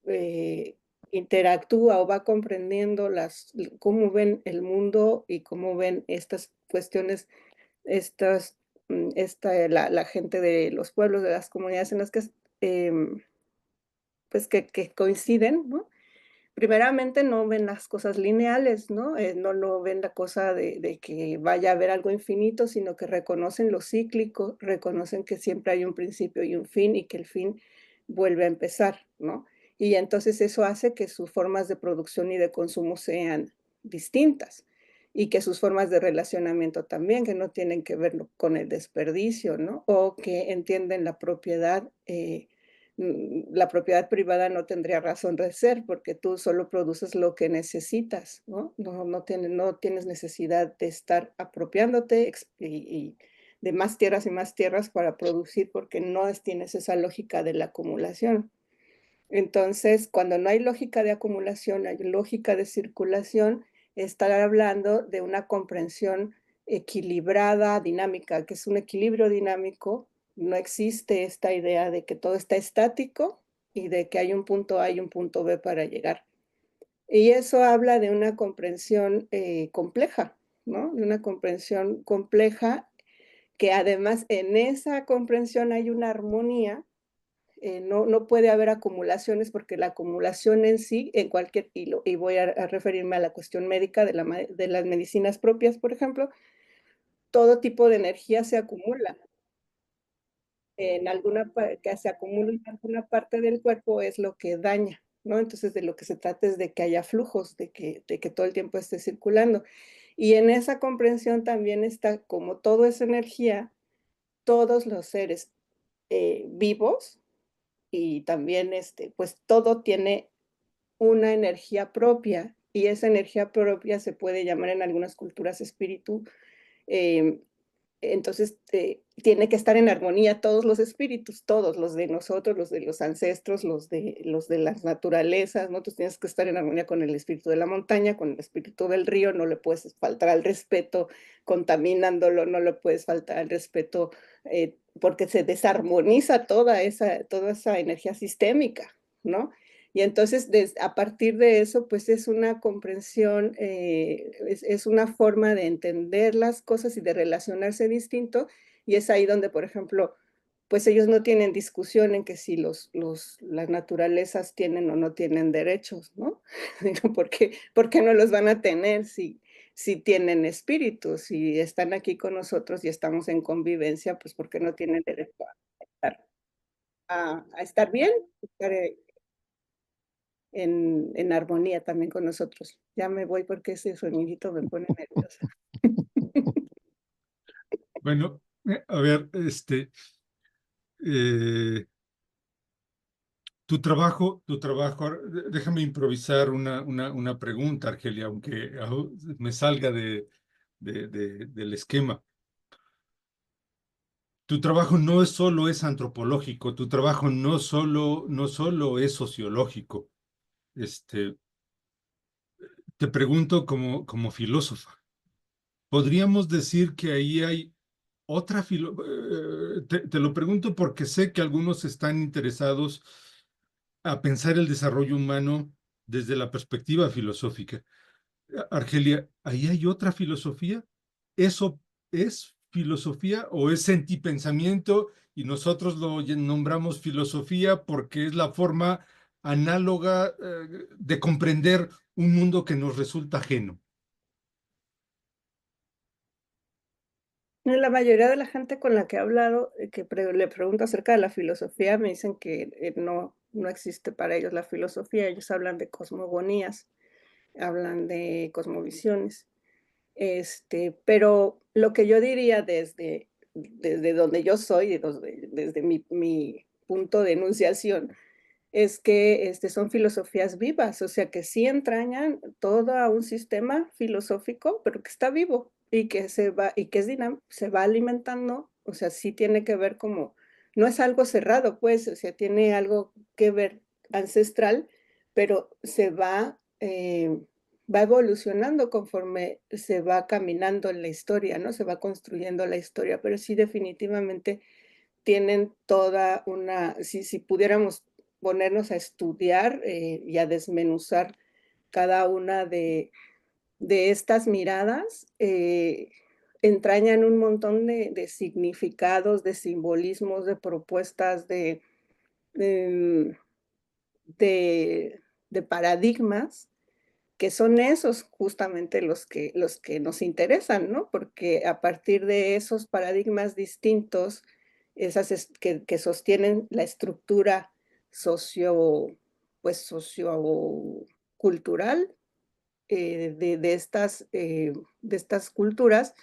eh, interactúa o va comprendiendo cómo ven el mundo y cómo ven estas cuestiones, estas, la gente de los pueblos, de las comunidades en las que em, pues que coinciden, ¿no? Primeramente no ven las cosas lineales, ¿no? No ven la cosa de que vaya a haber algo infinito, sino que reconocen lo cíclico, reconocen que siempre hay un principio y un fin, y que el fin vuelve a empezar, ¿no? Y entonces eso hace que sus formas de producción y de consumo sean distintas, y que sus formas de relacionamiento también, que no tienen que ver con el desperdicio, ¿no? O que entienden la propiedad privada no tendría razón de ser, porque tú solo produces lo que necesitas, ¿no? No tienes necesidad de estar apropiándote y de más tierras y más tierras para producir, porque no tienes esa lógica de la acumulación. Entonces, cuando no hay lógica de acumulación, hay lógica de circulación, estar hablando de una comprensión equilibrada, dinámica, que es un equilibrio dinámico. No existe esta idea de que todo está estático y de que hay un punto A y un punto B para llegar. Y eso habla de una comprensión compleja, ¿no? De una comprensión compleja que además en esa comprensión hay una armonía. No puede haber acumulaciones porque la acumulación en sí, en cualquier, y voy a referirme a la cuestión médica de las medicinas propias, por ejemplo, todo tipo de energía se acumula. Que se acumula en alguna parte del cuerpo es lo que daña, ¿no? Entonces de lo que se trata es de que haya flujos, de que todo el tiempo esté circulando. Y en esa comprensión también está, como todo es energía, todos los seres vivos y también pues todo tiene una energía propia y esa energía propia se puede llamar en algunas culturas espíritu. eh, entonces, tiene que estar en armonía todos los espíritus, todos, los de nosotros, los de los ancestros, los de las naturalezas, ¿no? Tú tienes que estar en armonía con el espíritu de la montaña, con el espíritu del río, no le puedes faltar al respeto contaminándolo, no le puedes faltar al respeto porque se desarmoniza toda esa energía sistémica, ¿no? Y entonces, a partir de eso, pues es una comprensión, es una forma de entender las cosas y de relacionarse distinto. Y es ahí donde, por ejemplo, pues ellos no tienen discusión en que si las naturalezas tienen o no tienen derechos, ¿no? ¿Por qué no los van a tener si tienen espíritu? Si están aquí con nosotros y estamos en convivencia, pues ¿por qué no tienen derecho a estar bien? Estar, en armonía también con nosotros. Ya me voy porque ese sonidito me pone nerviosa. Bueno, a ver, eh, tu trabajo, déjame improvisar una pregunta, Argelia, aunque me salga del esquema. Tu trabajo no solo es antropológico, tu trabajo no solo es sociológico. Este, te pregunto como filósofa, ¿podríamos decir que ahí hay otra te lo pregunto porque sé que algunos están interesados a pensar el desarrollo humano desde la perspectiva filosófica? Argelia, ¿ahí hay otra filosofía? ¿Eso es filosofía o es sentipensamiento y nosotros lo nombramos filosofía porque es la forma análoga de comprender un mundo que nos resulta ajeno? La mayoría de la gente con la que he hablado, le pregunto acerca de la filosofía, me dicen que no existe para ellos la filosofía. Ellos hablan de cosmogonías, hablan de cosmovisiones. Pero lo que yo diría desde donde yo soy, desde mi punto de enunciación, es que son filosofías vivas, o sea, que sí entrañan todo a un sistema filosófico, pero que está vivo y que es dinámico, se va alimentando, o sea, sí tiene que ver como, no es algo cerrado, pues, o sea, tiene algo que ver ancestral, pero va evolucionando conforme se va caminando en la historia, ¿no? Se va construyendo la historia, pero sí definitivamente tienen toda si pudiéramos ponernos a estudiar y a desmenuzar cada una de estas miradas, entrañan un montón de significados, de simbolismos, de propuestas, em, de, de paradigmas que son esos justamente los que nos interesan, ¿no? Porque a partir de esos paradigmas distintos, que sostienen la estructura socio, pues sociocultural de estas culturas,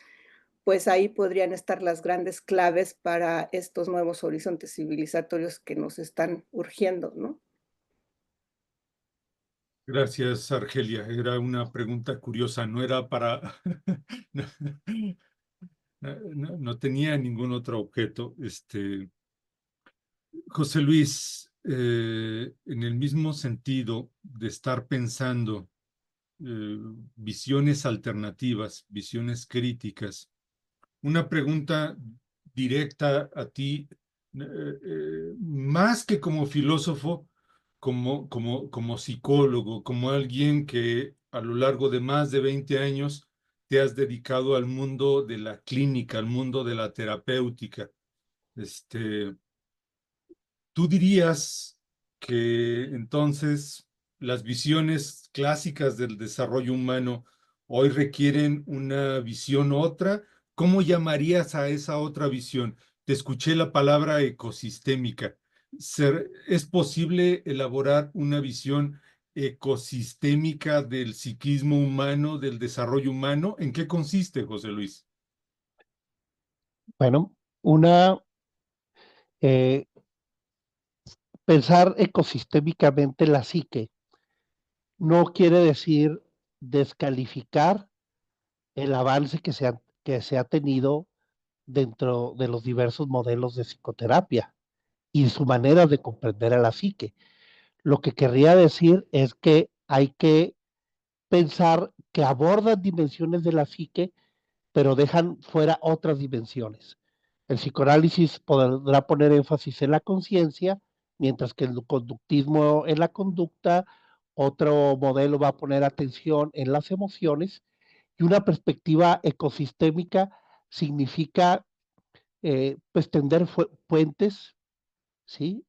pues ahí podrían estar las grandes claves para estos nuevos horizontes civilizatorios que nos están urgiendo, ¿no? Gracias, Argelia. Era una pregunta curiosa, no era para... no tenía ningún otro objeto. José Luis, en el mismo sentido de estar pensando eh, visiones alternativas, visiones críticas, una pregunta directa a ti, más que como filósofo, como psicólogo, como alguien que a lo largo de más de 20 años te has dedicado al mundo de la clínica, al mundo de la terapéutica. ¿Tú dirías que entonces las visiones clásicas del desarrollo humano hoy requieren una visión otra? ¿Cómo llamarías a esa otra visión? Te escuché la palabra ecosistémica. ¿Es posible elaborar una visión ecosistémica del psiquismo humano, del desarrollo humano? ¿En qué consiste, José Luis? Bueno, eh, pensar ecosistémicamente la psique no quiere decir descalificar el avance que se ha tenido dentro de los diversos modelos de psicoterapia y su manera de comprender a la psique. Lo que querría decir es que hay que pensar que abordan dimensiones de la psique, pero dejan fuera otras dimensiones. El psicoanálisis podrá poner énfasis en la conciencia, mientras que el conductismo en la conducta, otro modelo va a poner atención en las emociones, y una perspectiva ecosistémica significa pues tender puentes, ¿sí?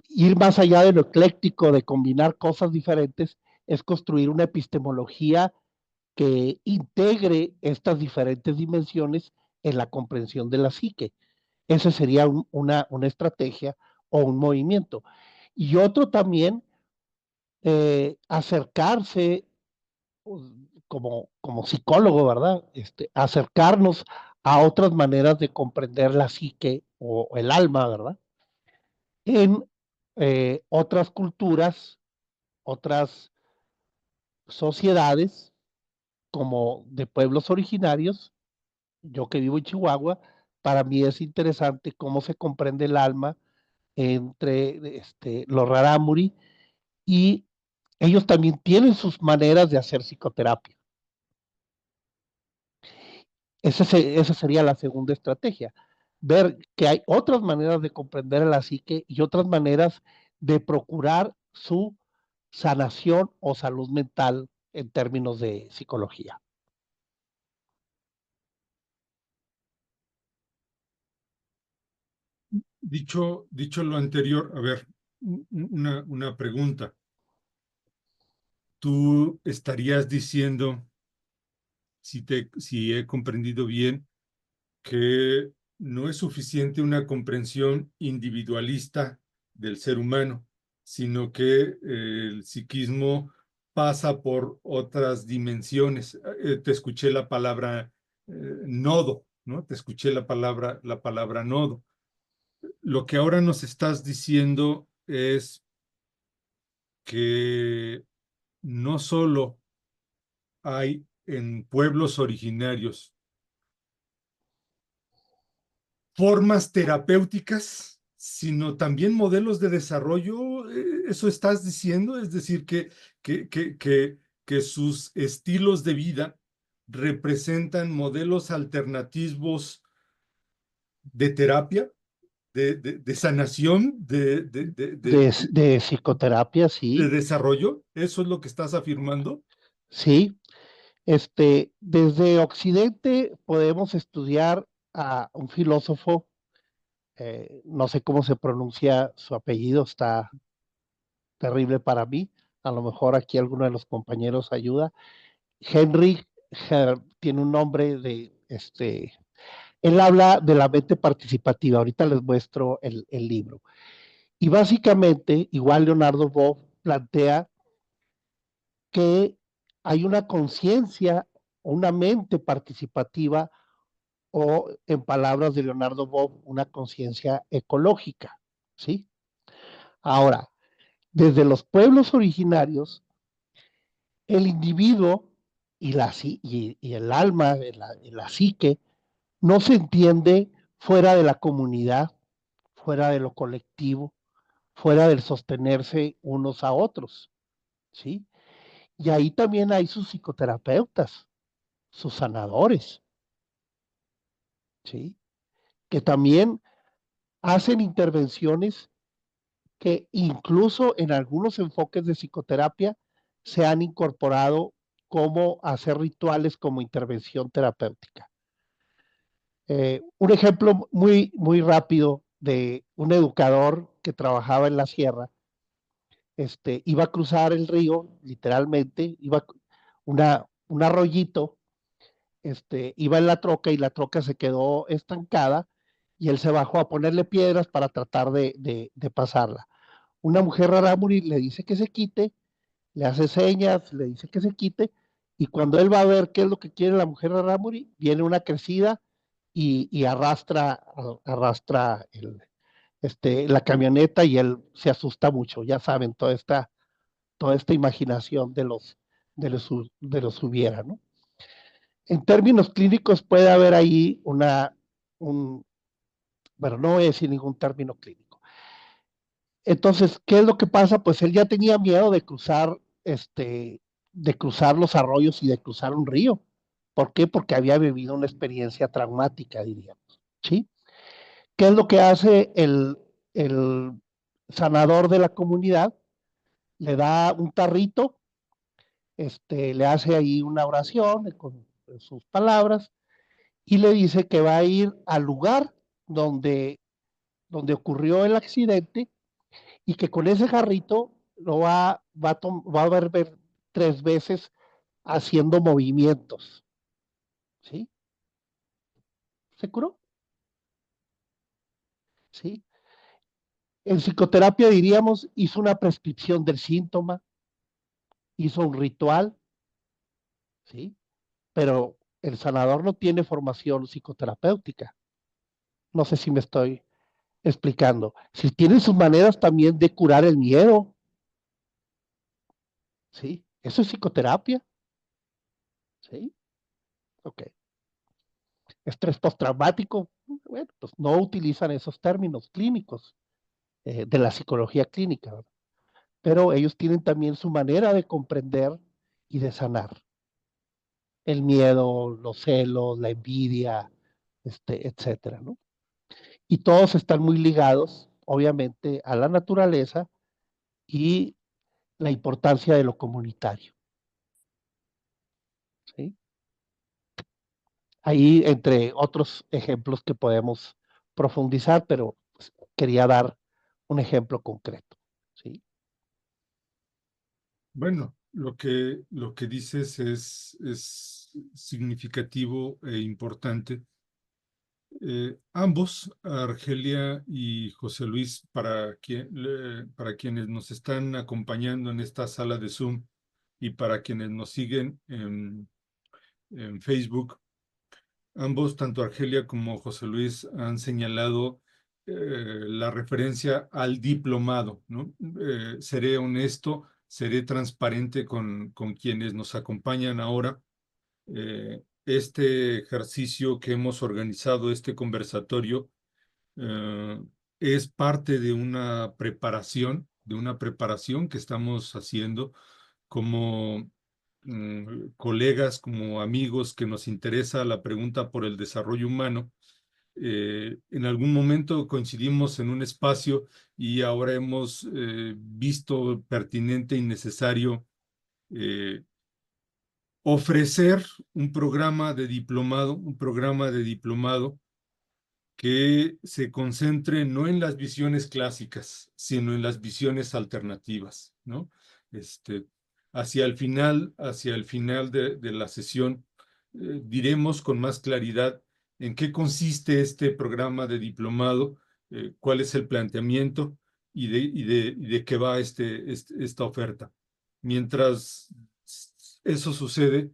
Ir más allá de lo ecléctico, de combinar cosas diferentes, es construir una epistemología que integre estas diferentes dimensiones en la comprensión de la psique. Esa sería una estrategia o un movimiento. Y otro también, acercarse como psicólogo, ¿verdad? Acercarnos a otras maneras de comprender la psique o el alma, ¿verdad? En otras culturas, otras sociedades, como de pueblos originarios. Yo que vivo en Chihuahua, para mí es interesante cómo se comprende el alma entre los rarámuri y ellos también tienen sus maneras de hacer psicoterapia. Esa sería la segunda estrategia, ver que hay otras maneras de comprender a la psique y otras maneras de procurar su sanación o salud mental en términos de psicología. Dicho lo anterior, a ver, una pregunta. ¿Tú estarías diciendo, si he comprendido bien, que no es suficiente una comprensión individualista del ser humano, sino que el psiquismo pasa por otras dimensiones? Te escuché la palabra nodo, ¿no? Te escuché la palabra nodo. Lo que ahora nos estás diciendo es que no solo hay en pueblos originarios formas terapéuticas, sino también modelos de desarrollo. ¿Eso estás diciendo? Es decir, que, que, que, que sus estilos de vida representan modelos alternativos de terapia, de sanación, De psicoterapia, de sí, desarrollo. ¿Eso es lo que estás afirmando? sí. Desde Occidente podemos estudiar a un filósofo, no sé cómo se pronuncia su apellido, está terrible para mí, a lo mejor aquí alguno de los compañeros ayuda. Henry tiene un nombre él habla de la mente participativa, ahorita les muestro el libro. Y básicamente, igual Leonardo Boff plantea que hay una conciencia, una mente participativa, o en palabras de Leonardo Boff, una conciencia ecológica, ¿sí? Ahora, desde los pueblos originarios, el individuo y el alma, la psique, no se entiende fuera de la comunidad, fuera de lo colectivo, fuera del sostenerse unos a otros, ¿sí? Y ahí también hay sus psicoterapeutas, sus sanadores, ¿sí? Que también hacen intervenciones que incluso en algunos enfoques de psicoterapia se han incorporado como hacer rituales como intervención terapéutica. Un ejemplo muy, muy rápido de un educador que trabajaba en la sierra, iba a cruzar el río, literalmente, un arroyito, iba en la troca y la troca se quedó estancada y él se bajó a ponerle piedras para tratar de pasarla. Una mujer rarámuri le dice que se quite, le hace señas, le dice que se quite, y cuando él va a ver qué es lo que quiere la mujer rarámuri, viene una crecida y arrastra la camioneta y él se asusta mucho. Ya saben, toda esta imaginación de los hubiera, ¿no? En términos clínicos puede haber ahí bueno, no voy a decir ningún término clínico. Entonces, ¿qué es lo que pasa? Pues él ya tenía miedo de cruzar los arroyos y de cruzar un río. ¿Por qué? Porque había vivido una experiencia traumática, diríamos, ¿sí? ¿Qué es lo que hace el sanador de la comunidad? Le da un tarrito, le hace ahí una oración con sus palabras y le dice que va a ir al lugar donde ocurrió el accidente y que con ese jarrito va a ver 3 veces haciendo movimientos, ¿sí? ¿Se curó? ¿Sí? En psicoterapia diríamos, hizo una prescripción del síntoma, hizo un ritual, ¿sí? Pero el sanador no tiene formación psicoterapéutica. No sé si me estoy explicando. Si tiene sus maneras también de curar el miedo, ¿sí? Eso es psicoterapia, ¿sí? Ok. Estrés postraumático, bueno, pues no utilizan esos términos clínicos de la psicología clínica, ¿verdad? pero ellos tienen también su manera de comprender y de sanar el miedo, los celos, la envidia, etcétera, ¿no? Y todos están muy ligados, obviamente, a la naturaleza y la importancia de lo comunitario, ¿sí? Ahí, entre otros ejemplos que podemos profundizar, pero pues, quería dar un ejemplo concreto, ¿sí? Bueno, lo que dices es significativo e importante. Ambos, Argelia y José Luis, para quienes nos están acompañando en esta sala de Zoom y para quienes nos siguen en Facebook, ambos, tanto Argelia como José Luis, han señalado la referencia al diplomado, ¿no? Seré honesto, seré transparente con quienes nos acompañan ahora. Este ejercicio que hemos organizado, este conversatorio, eh, es parte de una preparación que estamos haciendo como colegas, como amigos que nos interesa la pregunta por el desarrollo humano. En algún momento coincidimos en un espacio y ahora hemos visto pertinente y necesario eh, ofrecer un programa de diplomado que se concentre no en las visiones clásicas, sino en las visiones alternativas, ¿no? Este, hacia el final de la sesión, diremos con más claridad en qué consiste este programa de diplomado, cuál es el planteamiento y de qué va esta oferta. Mientras eso sucede,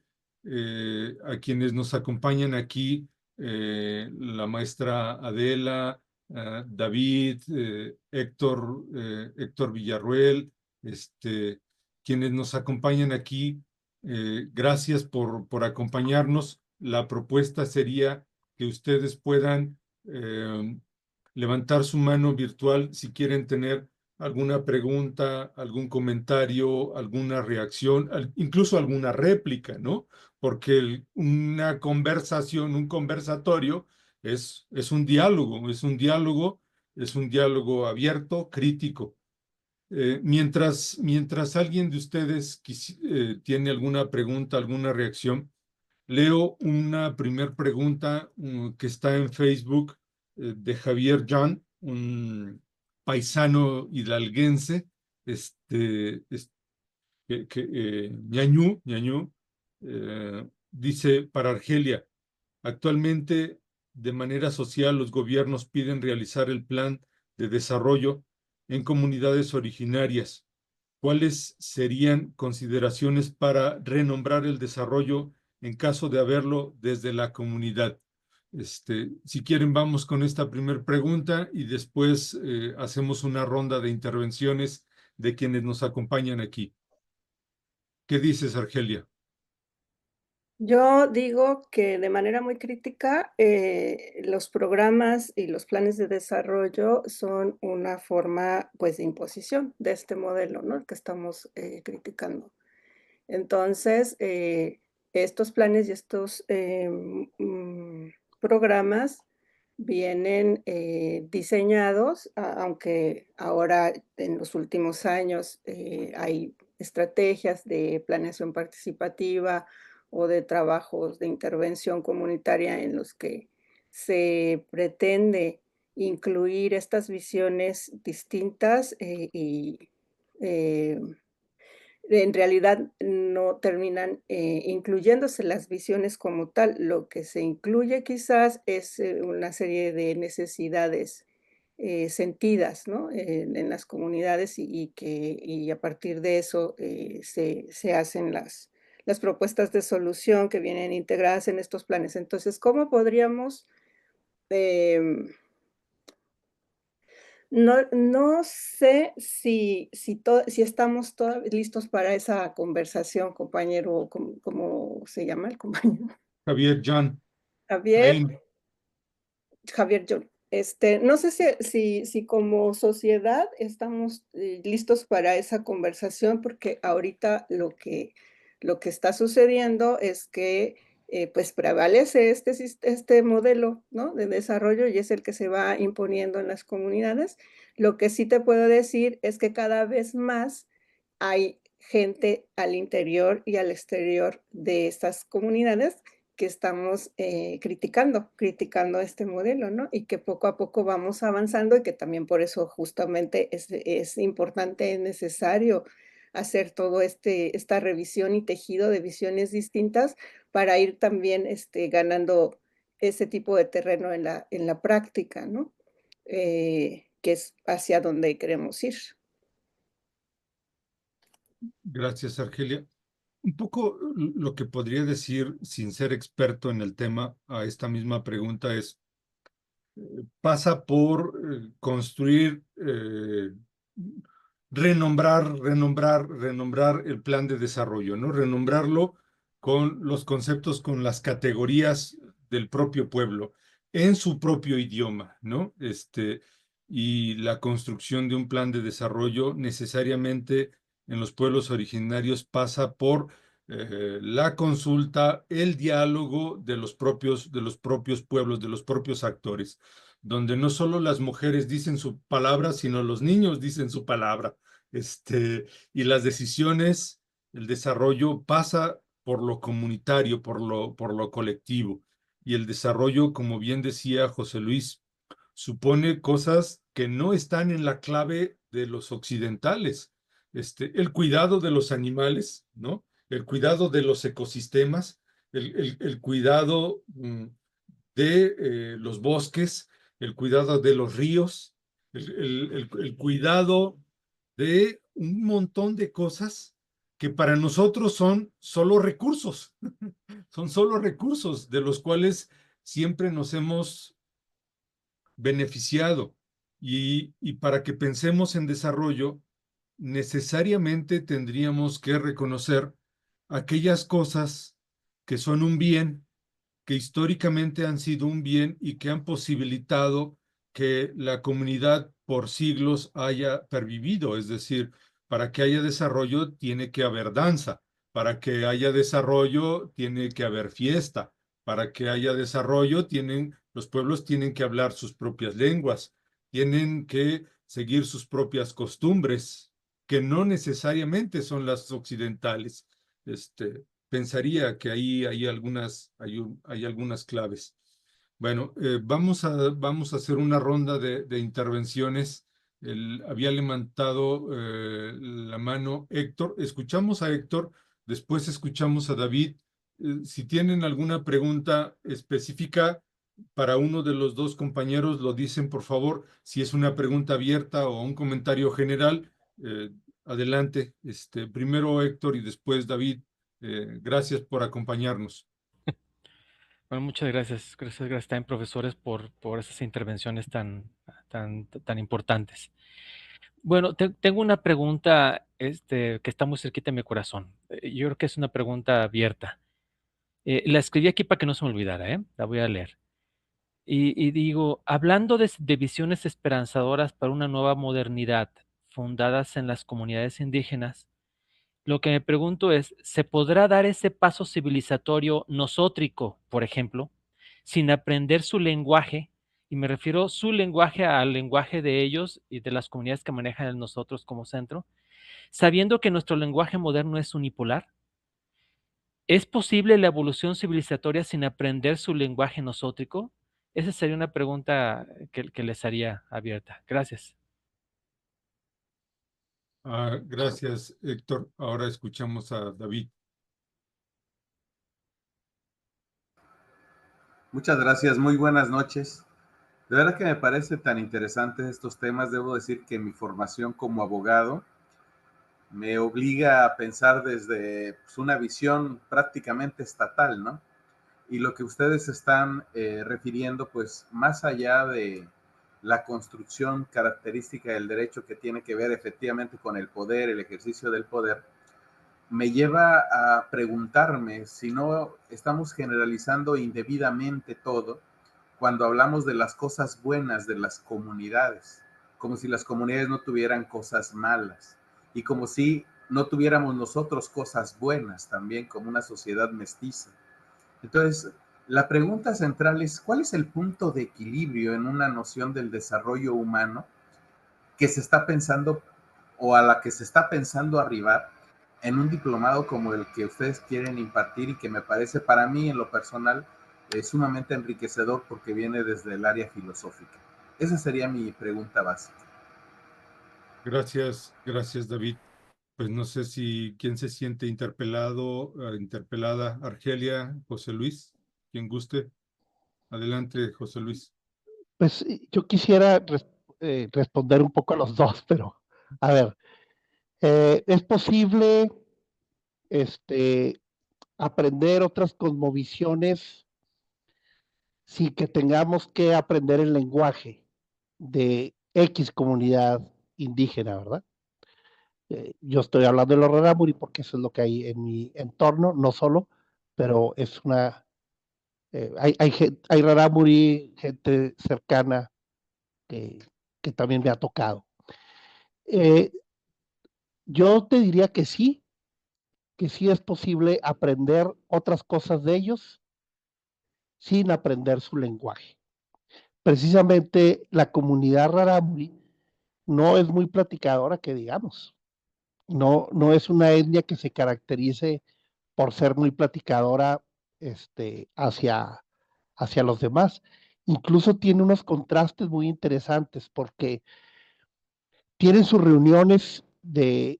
a quienes nos acompañan aquí, la maestra Adela, David, Héctor Villarruel, quienes nos acompañan aquí, gracias por acompañarnos. La propuesta sería que ustedes puedan levantar su mano virtual si quieren tener alguna pregunta, algún comentario, alguna reacción, incluso alguna réplica, ¿no? Porque una conversación, un conversatorio es un diálogo, es un diálogo abierto, crítico. Mientras alguien de ustedes tiene alguna pregunta, alguna reacción, leo una primer pregunta que está en Facebook de Javier Jan, un paisano hidalguense, Ñañú, dice para Argelia, actualmente de manera social los gobiernos piden realizar el plan de desarrollo en comunidades originarias. ¿Cuáles serían consideraciones para renombrar el desarrollo en caso de haberlo desde la comunidad? Si quieren, vamos con esta primera pregunta y después hacemos una ronda de intervenciones de quienes nos acompañan aquí. ¿Qué dices, Argelia? Yo digo que de manera muy crítica, los programas y los planes de desarrollo son una forma, pues, de imposición de este modelo, ¿no? El que estamos, criticando. Entonces, estos planes y estos, programas vienen, diseñados, aunque ahora en los últimos años, hay estrategias de planeación participativa o de trabajos de intervención comunitaria en los que se pretende incluir estas visiones distintas, eh en realidad no terminan, incluyéndose las visiones como tal. Lo que se incluye quizás es, una serie de necesidades, sentidas, ¿no? En las comunidades y a partir de eso, se hacen las propuestas de solución que vienen integradas en estos planes. Entonces, ¿cómo podríamos, em no sé si estamos listos para esa conversación, compañero, ¿cómo se llama el compañero? Javier Jan, Javier, Jaén, Javier Llor. No sé si como sociedad estamos listos para esa conversación, porque ahorita lo que está sucediendo es que pues prevalece este modelo, ¿no?, de desarrollo, y es el que se va imponiendo en las comunidades. Lo que sí te puedo decir es que cada vez más hay gente al interior y al exterior de estas comunidades que estamos criticando este modelo, ¿no? Y que poco a poco vamos avanzando, y que también por eso justamente es importante, es necesario hacer todo esta revisión y tejido de visiones distintas para ir también ganando ese tipo de terreno en la práctica, ¿no? Que es hacia donde queremos ir. Gracias, Argelia. Un poco lo que podría decir, sin ser experto en el tema, a esta misma pregunta es, pasa por construir, renombrar el plan de desarrollo, ¿no? Renombrarlo con los conceptos, con las categorías del propio pueblo, en su propio idioma, ¿no? Y la construcción de un plan de desarrollo necesariamente en los pueblos originarios pasa por la consulta, el diálogo de los propios pueblos, de los propios actores, donde no solo las mujeres dicen su palabra, sino los niños dicen su palabra. Y las decisiones, el desarrollo pasa por lo comunitario, por lo colectivo. Y el desarrollo, como bien decía José Luis, supone cosas que no están en la clave de los occidentales. El cuidado de los animales, ¿no? El cuidado de los ecosistemas, el cuidado de los bosques, el cuidado de los ríos, el cuidado de un montón de cosas que para nosotros son solo recursos, son solo recursos de los cuales siempre nos hemos beneficiado. Y para que pensemos en desarrollo, necesariamente tendríamos que reconocer aquellas cosas que son un bien, que históricamente han sido un bien y que han posibilitado que la comunidad por siglos haya pervivido. Es decir, para que haya desarrollo tiene que haber danza, para que haya desarrollo tiene que haber fiesta, para que haya desarrollo los pueblos tienen que hablar sus propias lenguas, tienen que seguir sus propias costumbres, que no necesariamente son las occidentales. Pensaría que ahí hay algunas claves. Bueno, vamos a hacer una ronda de intervenciones. Había levantado la mano Héctor. Escuchamos a Héctor, después escuchamos a David. Si tienen alguna pregunta específica para uno de los dos compañeros, lo dicen, por favor. Si es una pregunta abierta o un comentario general, adelante. Primero Héctor y después David. Gracias por acompañarnos. Bueno, muchas gracias. Gracias también, profesores, por esas intervenciones tan importantes. Bueno, tengo una pregunta que está muy cerquita de mi corazón. Yo creo que es una pregunta abierta. La escribí aquí para que no se me olvidara, ¿eh? La voy a leer. Y digo, hablando de visiones esperanzadoras para una nueva modernidad fundadas en las comunidades indígenas, lo que me pregunto es, ¿se podrá dar ese paso civilizatorio nosótrico, por ejemplo, sin aprender su lenguaje? Y me refiero su lenguaje al lenguaje de ellos y de las comunidades que manejan el nosotros como centro, sabiendo que nuestro lenguaje moderno es unipolar. ¿Es posible la evolución civilizatoria sin aprender su lenguaje nosótrico? Esa sería una pregunta que les haría abierta. Gracias. Gracias, Héctor. Ahora escuchamos a David. Muchas gracias, muy buenas noches. De verdad que me parece tan interesantes estos temas. Debo decir que mi formación como abogado me obliga a pensar desde una visión prácticamente estatal, ¿no? Y lo que ustedes están refiriendo, pues más allá de la construcción característica del derecho que tiene que ver efectivamente con el poder, el ejercicio del poder, me lleva a preguntarme si no estamos generalizando indebidamente todo cuando hablamos de las cosas buenas de las comunidades, como si las comunidades no tuvieran cosas malas y como si no tuviéramos nosotros cosas buenas también como una sociedad mestiza. Entonces, la pregunta central es, ¿cuál es el punto de equilibrio en una noción del desarrollo humano que se está pensando o a la que se está pensando arribar en un diplomado como el que ustedes quieren impartir y que me parece para mí en lo personal sumamente enriquecedor porque viene desde el área filosófica? Esa sería mi pregunta básica. Gracias, gracias, David. Pues no sé si quién se siente interpelado, interpelada, Argelia, José Luis, quien guste. Adelante, José Luis. Pues yo quisiera responder un poco a los dos, pero a ver, ¿es posible aprender otras cosmovisiones sin que tengamos que aprender el lenguaje de X comunidad indígena, ¿verdad? Yo estoy hablando de los rarámuri porque eso es lo que hay en mi entorno, no solo, pero es una, hay rarámuri, gente cercana que, que también me ha tocado. Eh, yo te diría que sí es posible aprender otras cosas de ellos sin aprender su lenguaje. Precisamente la comunidad rarámuri no es muy platicadora, que digamos. No es una etnia que se caracterice por ser muy platicadora hacia, hacia los demás. Incluso tiene unos contrastes muy interesantes porque tienen sus reuniones de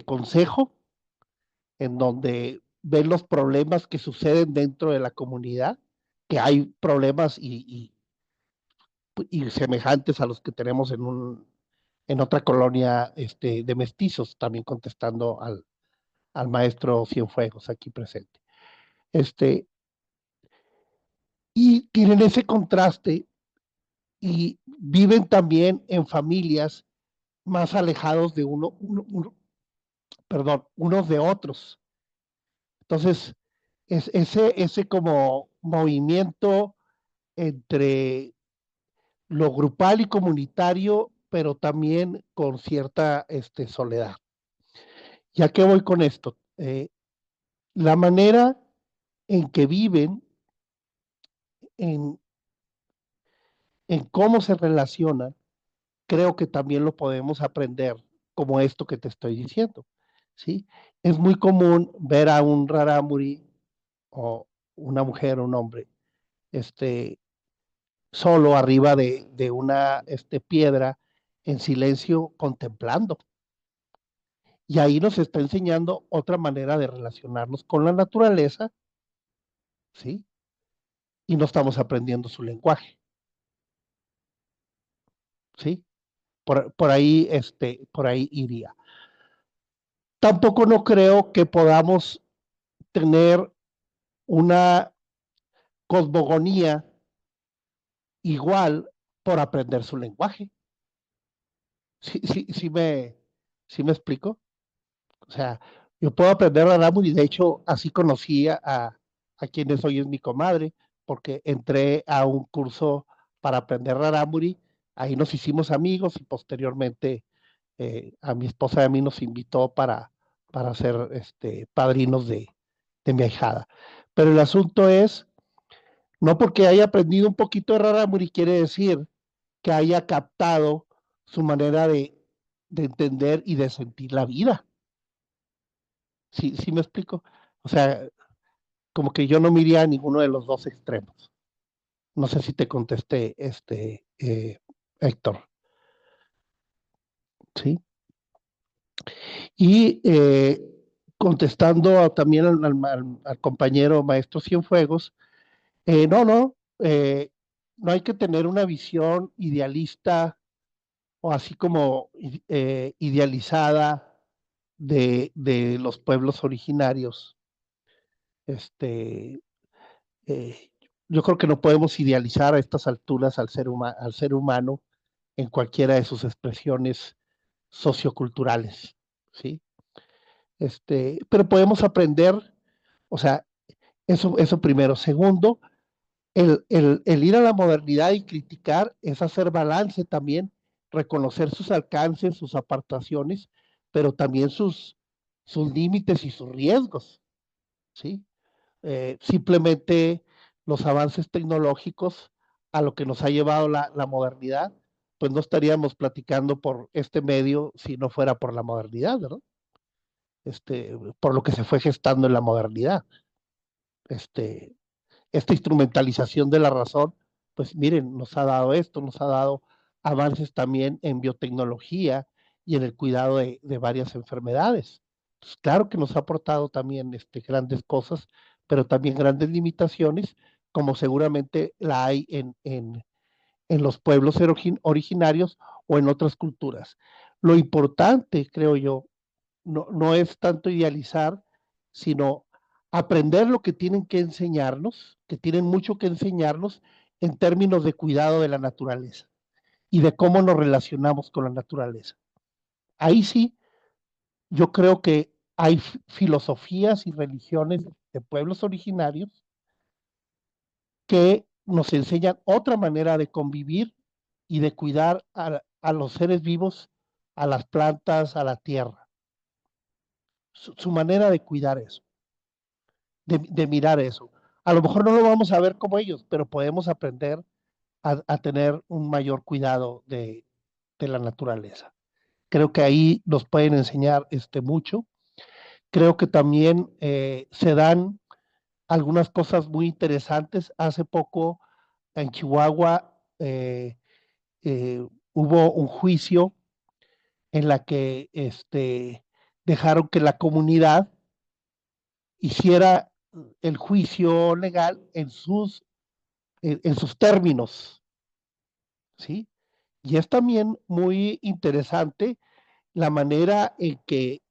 consejo en donde ven los problemas que suceden dentro de la comunidad, que hay problemas y semejantes a los que tenemos en otra colonia de mestizos, también contestando al maestro Cienfuegos aquí presente. Y tienen ese contraste y viven también en familias más alejados de unos de otros. Entonces, ese como movimiento entre lo grupal y comunitario, pero también con cierta soledad. ¿Ya qué voy con esto? La manera en que viven, en, en cómo se relacionan, creo que también lo podemos aprender como esto que te estoy diciendo, ¿sí? Es muy común ver a un rarámuri o una mujer o un hombre, solo arriba de una piedra en silencio contemplando. Y ahí nos está enseñando otra manera de relacionarnos con la naturaleza, ¿sí? Y no estamos aprendiendo su lenguaje, ¿sí? Por ahí iría. Tampoco no creo que podamos tener una cosmogonía igual por aprender su lenguaje. ¿Sí me explico? O sea, yo puedo aprender rarámuri, de hecho, así conocí a quienes hoy es mi comadre, porque entré a un curso para aprender rarámuri, ahí nos hicimos amigos y posteriormente a mi esposa y a mí nos invitó para ser padrinos de mi ahijada. Pero el asunto es, no porque haya aprendido un poquito de rarámuri quiere decir que haya captado su manera de entender y de sentir la vida. ¿Sí me explico? O sea, como que yo no miraría a ninguno de los dos extremos. No sé si te contesté, Héctor. ¿Sí? Y contestando también al compañero maestro Cienfuegos, no hay que tener una visión idealista o así como idealizada de los pueblos originarios. Este, eh, yo creo que no podemos idealizar a estas alturas al ser humano en cualquiera de sus expresiones socioculturales, ¿sí? Pero podemos aprender, o sea, eso primero. Segundo, el ir a la modernidad y criticar es hacer balance también, reconocer sus alcances, sus apartaciones, pero también sus límites y sus riesgos, ¿sí? Simplemente los avances tecnológicos a lo que nos ha llevado la modernidad, pues no estaríamos platicando por este medio si no fuera por la modernidad, ¿no? Por lo que se fue gestando en la modernidad. Esta instrumentalización de la razón, pues miren, nos ha dado esto, nos ha dado avances también en biotecnología y en el cuidado de varias enfermedades. Pues claro que nos ha aportado también grandes cosas, pero también grandes limitaciones, como seguramente la hay en los pueblos originarios o en otras culturas. Lo importante, creo yo, no es tanto idealizar, sino aprender lo que tienen que enseñarnos, que tienen mucho que enseñarnos en términos de cuidado de la naturaleza y de cómo nos relacionamos con la naturaleza. Ahí sí, yo creo que hay filosofías y religiones de pueblos originarios que nos enseñan otra manera de convivir y de cuidar a los seres vivos, a las plantas, a la tierra. Su manera de cuidar eso. De mirar eso. A lo mejor no lo vamos a ver como ellos, pero podemos aprender a tener un mayor cuidado de la naturaleza. Creo que ahí nos pueden enseñar mucho. Creo que también se dan algunas cosas muy interesantes. Hace poco en Chihuahua hubo un juicio en la que dejaron que la comunidad hiciera el juicio legal en sus términos, ¿sí? Y es también muy interesante la manera en que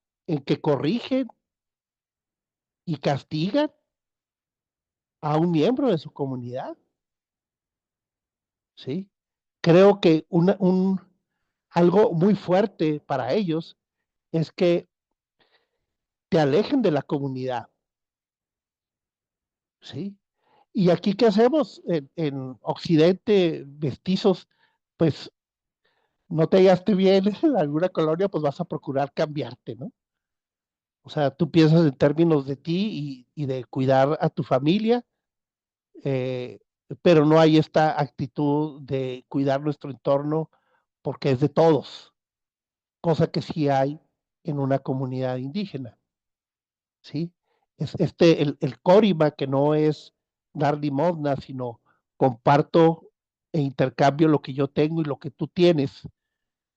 corrigen y castigan a un miembro de su comunidad, ¿sí? Creo que algo muy fuerte para ellos es que te alejen de la comunidad, ¿sí? Y aquí, ¿qué hacemos? En Occidente, mestizos, pues no te hallaste bien en alguna colonia, pues vas a procurar cambiarte, ¿no? O sea, tú piensas en términos de ti y de cuidar a tu familia, eh, pero no hay esta actitud de cuidar nuestro entorno porque es de todos, cosa que sí hay en una comunidad indígena, ¿sí? Es el córima, que no es dar limosna, sino comparto e intercambio lo que yo tengo y lo que tú tienes,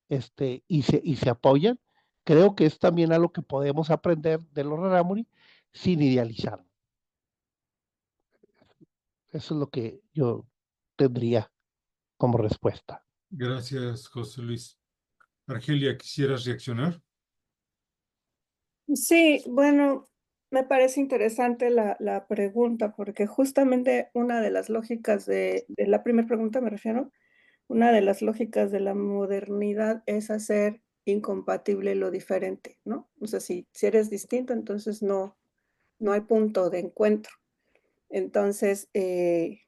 y se apoyan. Creo que es también algo que podemos aprender de los rarámuri sin idealizar. Eso es lo que yo tendría como respuesta. Gracias, José Luis. Argelia, ¿quisieras reaccionar? Sí, bueno, me parece interesante la pregunta, porque justamente una de las lógicas de la primera pregunta, me refiero, una de las lógicas de la modernidad es hacer incompatible lo diferente, ¿no? O sea, si eres distinto, entonces no hay punto de encuentro. Entonces, y,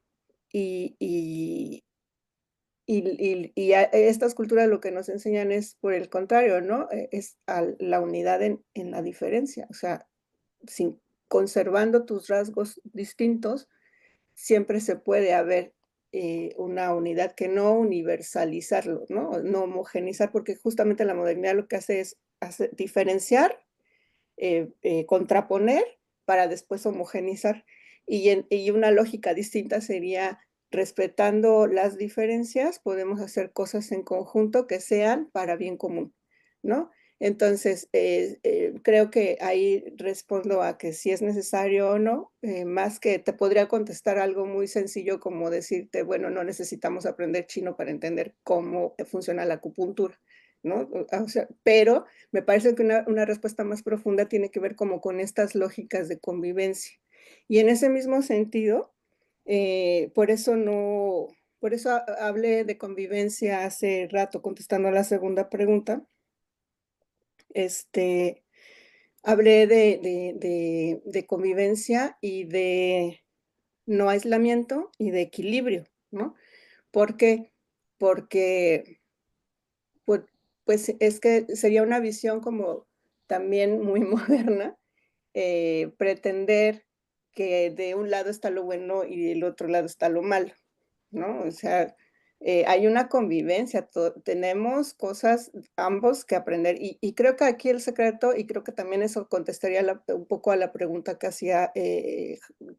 estas culturas lo que nos enseñan es por el contrario, ¿no? Es la unidad en la diferencia, o sea, sin conservando tus rasgos distintos, siempre se puede haber una unidad, que no universalizarlo, ¿no? No homogenizar, porque justamente la modernidad lo que hace es diferenciar, contraponer para después homogenizar. Y una lógica distinta sería, respetando las diferencias, podemos hacer cosas en conjunto que sean para bien común, ¿no? Entonces, creo que ahí respondo a que si es necesario o no, más que te podría contestar algo muy sencillo como decirte, bueno, no necesitamos aprender chino para entender cómo funciona la acupuntura, ¿no? O sea, pero me parece que una respuesta más profunda tiene que ver como con estas lógicas de convivencia. Y en ese mismo sentido, por eso hablé de convivencia hace rato, contestando a la segunda pregunta. Hablé de convivencia y de no aislamiento y de equilibrio, ¿no? ¿Por qué? Porque, pues, pues es que sería una visión como también muy moderna, pretender que de un lado está lo bueno y del otro lado está lo malo, ¿no? O sea, hay una convivencia, tenemos cosas ambos que aprender y creo que aquí el secreto, y creo que también eso contestaría un poco a la pregunta que hacía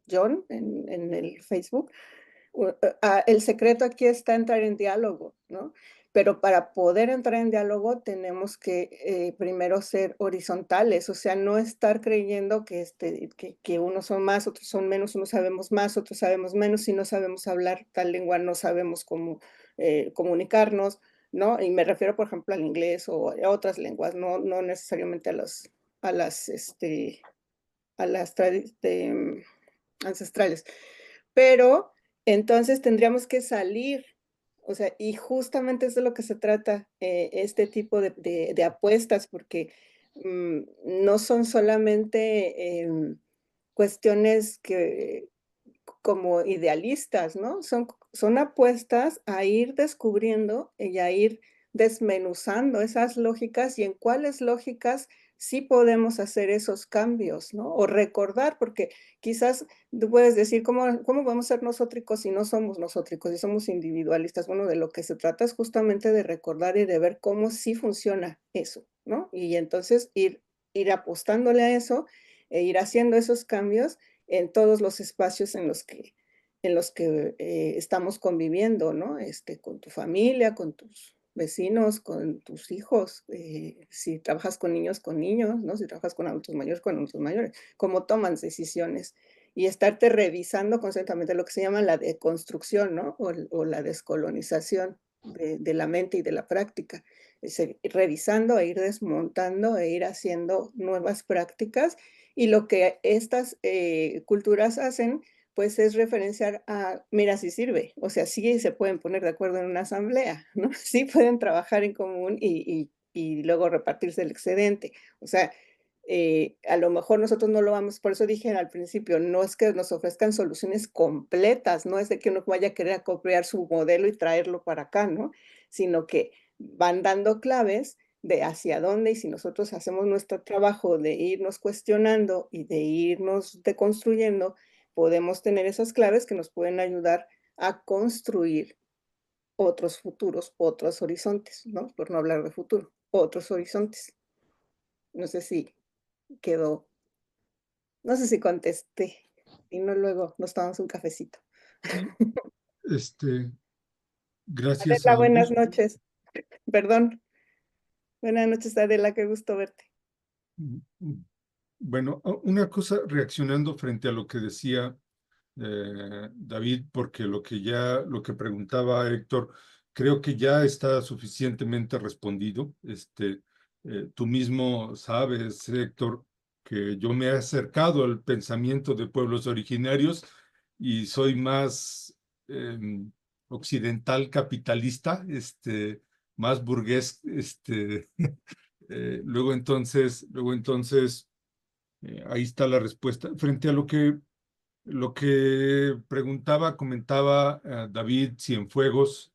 John en el Facebook, el secreto aquí está entrar en diálogo, ¿no? Pero para poder entrar en diálogo tenemos que primero ser horizontales, o sea, no estar creyendo que unos son más, otros son menos, unos sabemos más, otros sabemos menos, si no sabemos hablar tal lengua no sabemos cómo comunicarnos, ¿no? Y me refiero, por ejemplo, al inglés o a otras lenguas, no necesariamente a las ancestrales. Pero entonces tendríamos que salir, o sea, y justamente es de lo que se trata, este tipo de apuestas, porque, no son solamente, cuestiones que como idealistas, ¿no? Son apuestas a ir descubriendo y a ir desmenuzando esas lógicas y en cuáles lógicas sí podemos hacer esos cambios, ¿no? O recordar, porque quizás tú puedes decir, ¿cómo vamos a ser nosótricos si no somos nosótricos, si somos individualistas? Bueno, de lo que se trata es justamente de recordar y de ver cómo sí funciona eso, ¿no? Y entonces ir apostándole a eso e ir haciendo esos cambios en todos los espacios en los que estamos conviviendo, ¿no? Con tu familia, con tus vecinos, con tus hijos, si trabajas con niños, ¿no? Si trabajas con adultos mayores, cómo toman decisiones y estarte revisando constantemente lo que se llama la deconstrucción, ¿no? O la descolonización de la mente y de la práctica. Revisando e ir desmontando e ir haciendo nuevas prácticas y lo que estas culturas hacen, pues es referenciar a, mira, sí sirve, o sea, sí se pueden poner de acuerdo en una asamblea, ¿no? Sí pueden trabajar en común y luego repartirse el excedente. O sea, a lo mejor nosotros no lo vamos, por eso dije al principio, no es que nos ofrezcan soluciones completas, no es de que uno vaya a querer copiar su modelo y traerlo para acá, ¿no? Sino que van dando claves de hacia dónde y si nosotros hacemos nuestro trabajo de irnos cuestionando y de irnos deconstruyendo, podemos tener esas claves que nos pueden ayudar a construir otros futuros, otros horizontes, ¿no? Por no hablar de futuro, otros horizontes. No sé si quedó, no sé si contesté, y no luego nos tomamos un cafecito. Sí, gracias a Adela, buenas ambos. noches. Perdón. Buenas noches, Adela, qué gusto verte. Bueno, una cosa reaccionando frente a lo que decía David, porque lo que preguntaba Héctor, creo que ya está suficientemente respondido. Tú mismo sabes, Héctor, que yo me he acercado al pensamiento de pueblos originarios y soy más occidental capitalista, más burgués, luego entonces, ahí está la respuesta. Frente a lo que comentaba David Cienfuegos,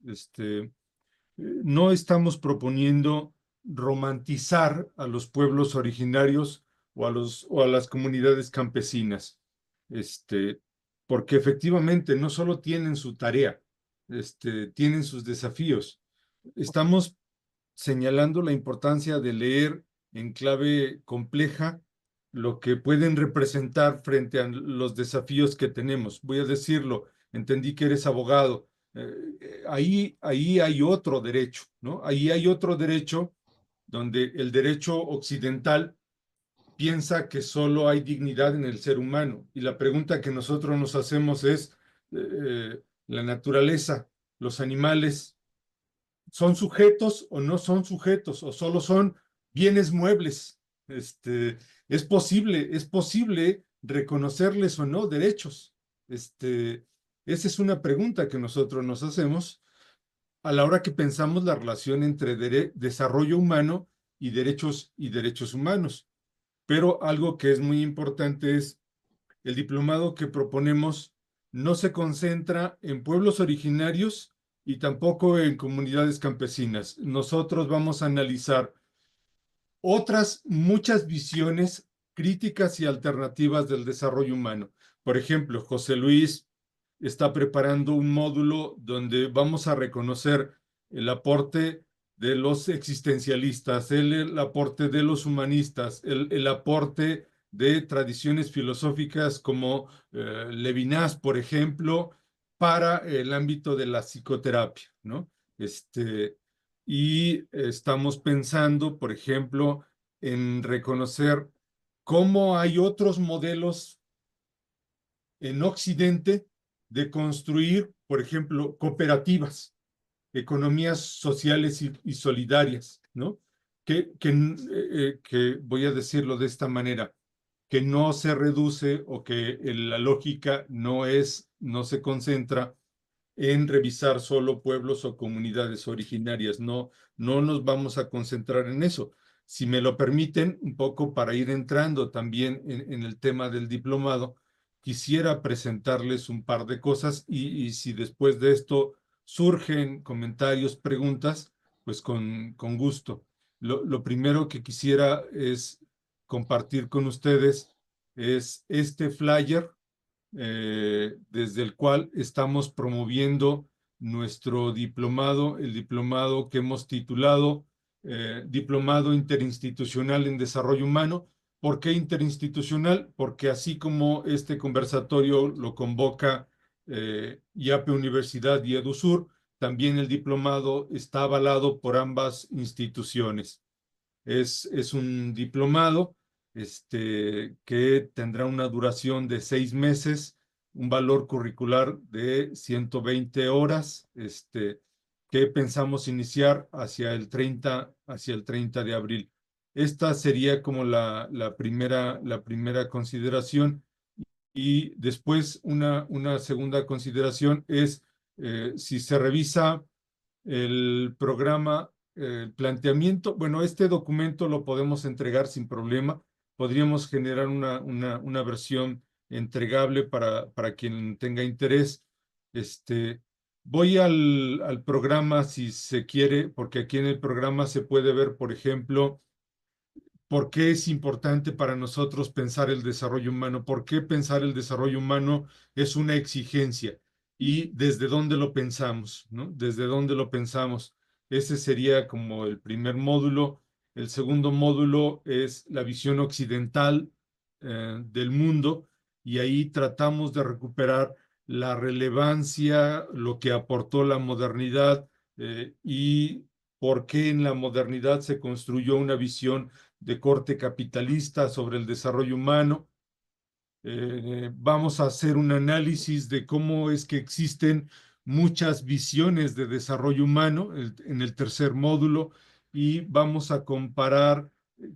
no estamos proponiendo romantizar a los pueblos originarios o a las comunidades campesinas, este, porque efectivamente no solo tienen su tarea, tienen sus desafíos. Estamos señalando la importancia de leer en clave compleja lo que pueden representar frente a los desafíos que tenemos. Voy a decirlo, entendí que eres abogado. Ahí hay otro derecho, ¿no? Ahí hay otro derecho donde el derecho occidental piensa que solo hay dignidad en el ser humano. Y la pregunta que nosotros nos hacemos es, la naturaleza, los animales, ¿son sujetos o no son sujetos o solo son bienes muebles? Es posible reconocerles o no derechos. Esa es una pregunta que nosotros nos hacemos a la hora que pensamos la relación entre desarrollo humano y derechos humanos. Pero algo que es muy importante es el diplomado que proponemos no se concentra en pueblos originarios y tampoco en comunidades campesinas. Nosotros vamos a analizar otras muchas visiones críticas y alternativas del desarrollo humano. Por ejemplo, José Luis está preparando un módulo donde vamos a reconocer el aporte de los existencialistas, el aporte de los humanistas, el aporte de tradiciones filosóficas como Levinas, por ejemplo, para el ámbito de la psicoterapia, ¿no? Y estamos pensando, por ejemplo, en reconocer cómo hay otros modelos en Occidente de construir, por ejemplo, cooperativas, economías sociales y solidarias, ¿no? Que voy a decirlo de esta manera, que no se reduce o que la lógica no se concentra en revisar solo pueblos o comunidades originarias. No, no nos vamos a concentrar en eso. Si me lo permiten, un poco para ir entrando también en el tema del diplomado, quisiera presentarles un par de cosas y si después de esto surgen comentarios, preguntas, pues con gusto. Lo primero que quisiera es compartir con ustedes es este flyer desde el cual estamos promoviendo nuestro diplomado, el diplomado que hemos titulado Diplomado Interinstitucional en Desarrollo Humano. ¿Por qué interinstitucional? Porque así como este conversatorio lo convoca IAPE Universidad y EduSur, también el diplomado está avalado por ambas instituciones. Es un diplomado que tendrá una duración de 6 meses, un valor curricular de 120 horas, que pensamos iniciar hacia el 30 de abril. Esta sería como la primera consideración. Y después una segunda consideración es si se revisa el programa, el planteamiento, bueno, este documento lo podemos entregar sin problema, podríamos generar una versión entregable para quien tenga interés. Voy al programa si se quiere, porque aquí en el programa se puede ver, por ejemplo, ¿por qué es importante para nosotros pensar el desarrollo humano? ¿Por qué pensar el desarrollo humano es una exigencia? ¿Y desde dónde lo pensamos? ¿No? ¿Desde dónde lo pensamos? Ese sería como el primer módulo. El segundo módulo es la visión occidental del mundo y ahí tratamos de recuperar la relevancia, lo que aportó la modernidad y por qué en la modernidad se construyó una visión de corte capitalista sobre el desarrollo humano. Vamos a hacer un análisis de cómo es que existen muchas visiones de desarrollo humano en el tercer módulo y vamos a comparar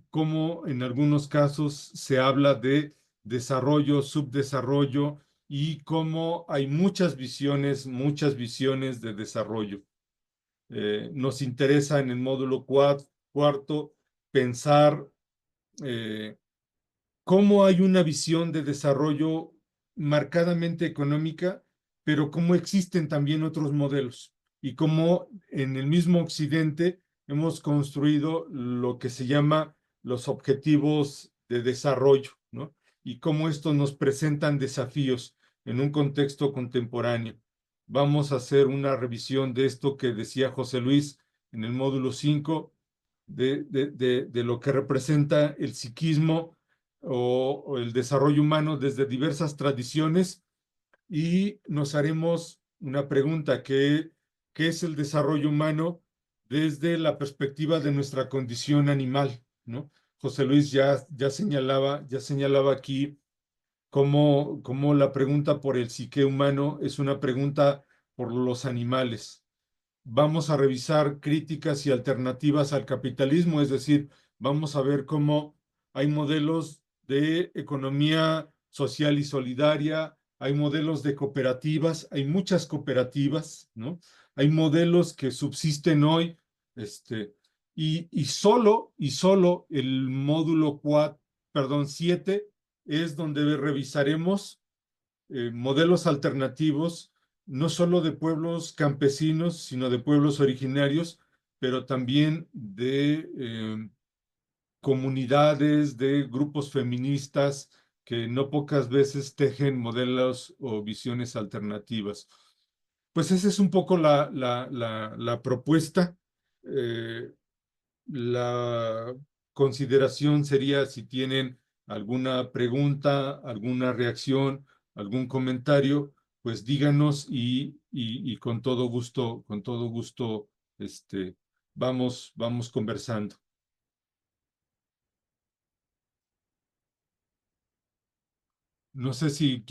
cómo en algunos casos se habla de desarrollo, subdesarrollo y cómo hay muchas visiones de desarrollo. Nos interesa en el módulo cuarto pensar cómo hay una visión de desarrollo marcadamente económica, pero cómo existen también otros modelos y cómo en el mismo Occidente hemos construido lo que se llama los objetivos de desarrollo, ¿no? Y cómo estos nos presentan desafíos en un contexto contemporáneo. Vamos a hacer una revisión de esto que decía José Luis en el módulo 5, de lo que representa el psiquismo o el desarrollo humano desde diversas tradiciones y nos haremos una pregunta, ¿qué es el desarrollo humano desde la perspectiva de nuestra condición animal? ¿No? José Luis ya señalaba aquí cómo la pregunta por el psique humano es una pregunta por los animales. Vamos a revisar críticas y alternativas al capitalismo, es decir, vamos a ver cómo hay modelos de economía social y solidaria, hay modelos de cooperativas, hay muchas cooperativas, ¿no? Hay modelos que subsisten hoy, y solo el módulo 7 es donde revisaremos modelos alternativos, no solo de pueblos campesinos, sino de pueblos originarios, pero también de comunidades, de grupos feministas que no pocas veces tejen modelos o visiones alternativas. Pues esa es un poco la propuesta. La consideración sería si tienen alguna pregunta, alguna reacción, algún comentario, pues díganos y con todo gusto, vamos conversando. No sé si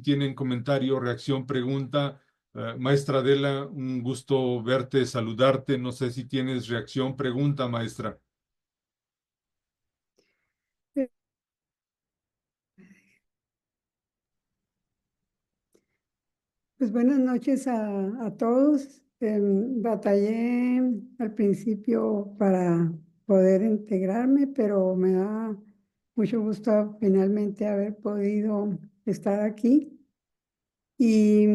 tienen comentario, reacción, pregunta. Maestra Adela, un gusto verte, saludarte. No sé si tienes reacción, pregunta, maestra. Pues buenas noches a todos. Batallé al principio para poder integrarme, pero me da mucho gusto finalmente haber podido estar aquí. Y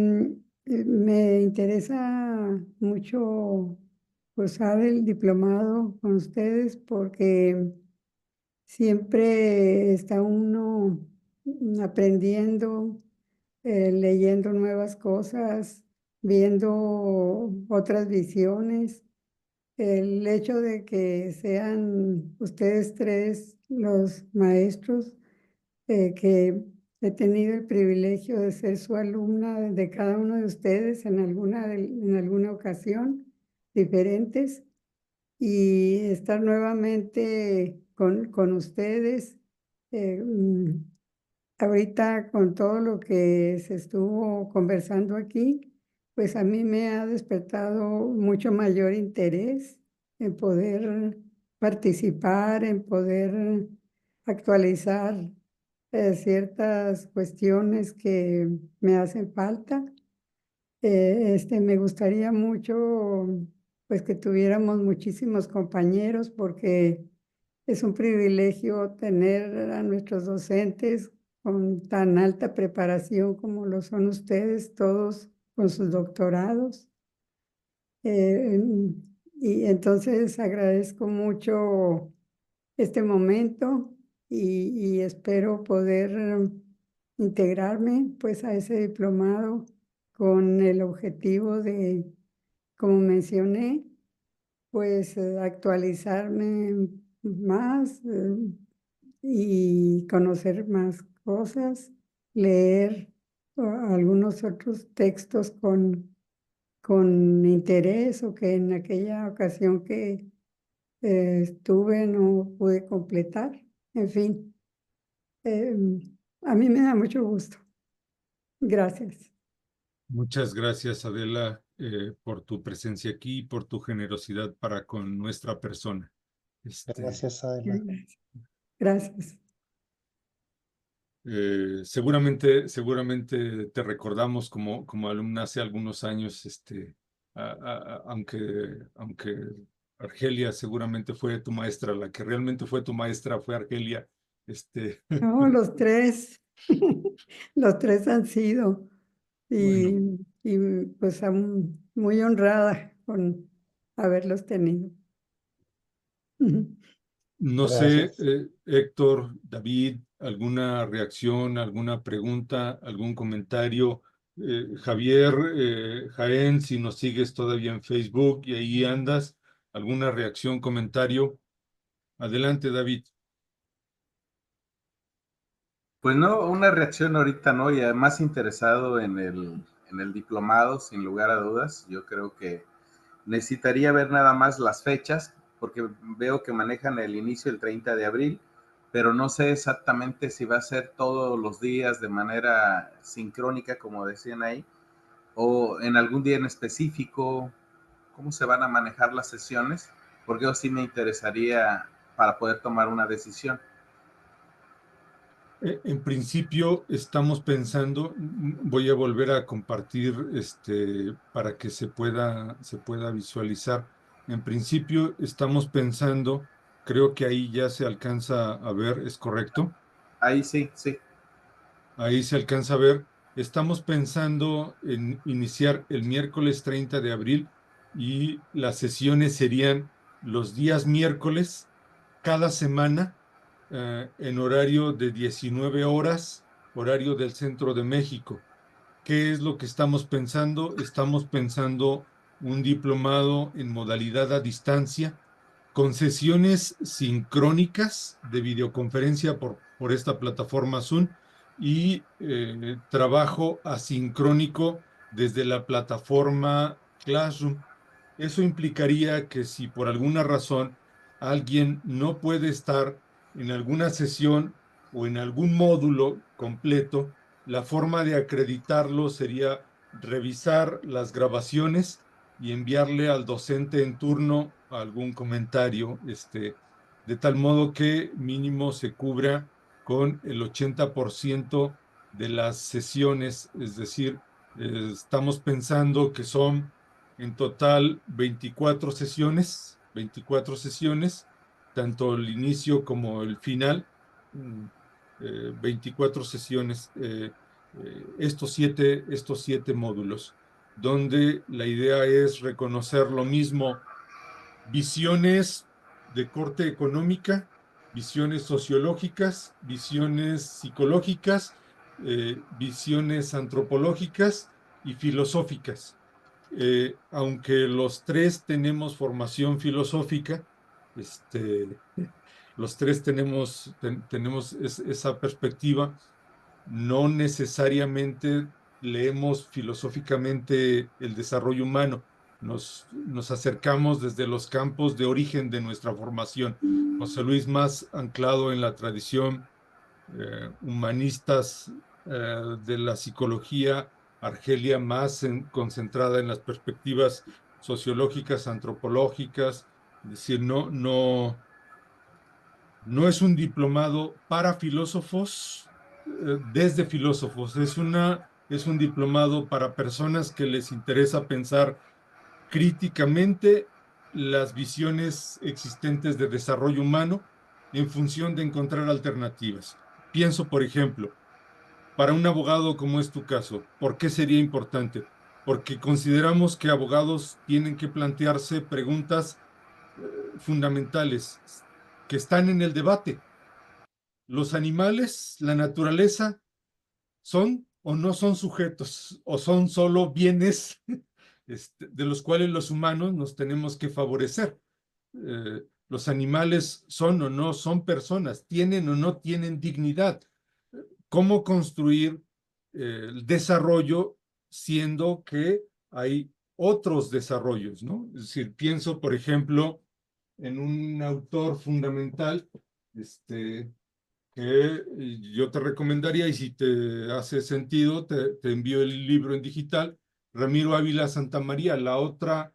me interesa mucho cursar el diplomado con ustedes porque siempre está uno aprendiendo, leyendo nuevas cosas, viendo otras visiones. El hecho de que sean ustedes tres los maestros, que he tenido el privilegio de ser su alumna de cada uno de ustedes en alguna ocasión, diferentes, y estar nuevamente con ustedes. eh, mm, Ahorita con todo lo que se estuvo conversando aquí, pues a mí me ha despertado mucho mayor interés en poder participar, en poder actualizar ciertas cuestiones que me hacen falta. Me gustaría mucho pues que tuviéramos muchísimos compañeros porque es un privilegio tener a nuestros docentes con tan alta preparación como lo son ustedes, todos con sus doctorados. Y entonces agradezco mucho este momento y espero poder integrarme pues a ese diplomado con el objetivo de, como mencioné, pues actualizarme más y conocer más cosas, leer algunos otros textos con interés o que en aquella ocasión que estuve no pude completar. En fin, eh, a mí me da mucho gusto. Gracias. Muchas gracias, Adela, por tu presencia aquí y por tu generosidad para con nuestra persona. Gracias, Adela. Gracias. Seguramente te recordamos como alumna hace algunos años, aunque Argelia seguramente fue tu maestra, la que realmente fue tu maestra fue Argelia. No, los tres, los tres han sido. Bueno, Y pues muy honrada con haberlos tenido. no sé, Gracias. Héctor, David, alguna reacción, alguna pregunta, algún comentario. Javier, Jaén, si nos sigues todavía en Facebook y ahí andas, alguna reacción, comentario. Adelante, David. Pues no, una reacción ahorita no, y además interesado en el diplomado, sin lugar a dudas. Yo creo que necesitaría ver nada más las fechas, porque veo que manejan el inicio el 30 de abril, pero no sé exactamente si va a ser todos los días de manera sincrónica, como decían ahí, o en algún día en específico, cómo se van a manejar las sesiones, porque eso sí me interesaría para poder tomar una decisión. En principio estamos pensando, voy a volver a compartir para que se pueda visualizar. En principio estamos pensando, creo que ahí ya se alcanza a ver, ¿es correcto? Ahí sí, sí. Ahí se alcanza a ver Estamos pensando en iniciar el miércoles 30 de abril y las sesiones serían los días miércoles cada semana en horario de 19 horas, horario del centro de México. ¿Qué es lo que estamos pensando? Estamos pensando un diplomado en modalidad a distancia con sesiones sincrónicas de videoconferencia por esta plataforma Zoom y trabajo asincrónico desde la plataforma Classroom. Eso implicaría que si por alguna razón alguien no puede estar en alguna sesión o en algún módulo completo, la forma de acreditarlo sería revisar las grabaciones y enviarle al docente en turno algún comentario, de tal modo que mínimo se cubra con el 80% de las sesiones, es decir, estamos pensando que son en total 24 sesiones, tanto el inicio como el final, 24 sesiones, estos siete módulos, donde la idea es reconocer lo mismo, visiones de corte económica, visiones sociológicas, visiones psicológicas, visiones antropológicas y filosóficas. Aunque los tres tenemos formación filosófica, los tres tenemos esa perspectiva, no necesariamente leemos filosóficamente el desarrollo humano, nos acercamos desde los campos de origen de nuestra formación. José Luis más anclado en la tradición humanistas de la psicología, Argelia más concentrada en las perspectivas sociológicas, antropológicas, es decir, no es un diplomado para filósofos, desde filósofos, es un diplomado para personas que les interesa pensar críticamente las visiones existentes de desarrollo humano en función de encontrar alternativas. Pienso, por ejemplo, para un abogado como es tu caso, ¿por qué sería importante? Porque consideramos que abogados tienen que plantearse preguntas fundamentales que están en el debate. ¿Los animales, la naturaleza, son o no son sujetos o son solo bienes de los cuales los humanos nos tenemos que favorecer? Los animales son o no son personas, tienen o no tienen dignidad. ¿Cómo construir el desarrollo siendo que hay otros desarrollos, ¿no? Es decir, pienso, por ejemplo, en un autor fundamental, que yo te recomendaría, y si te hace sentido, te envío el libro en digital, Ramiro Ávila Santamaría, la otra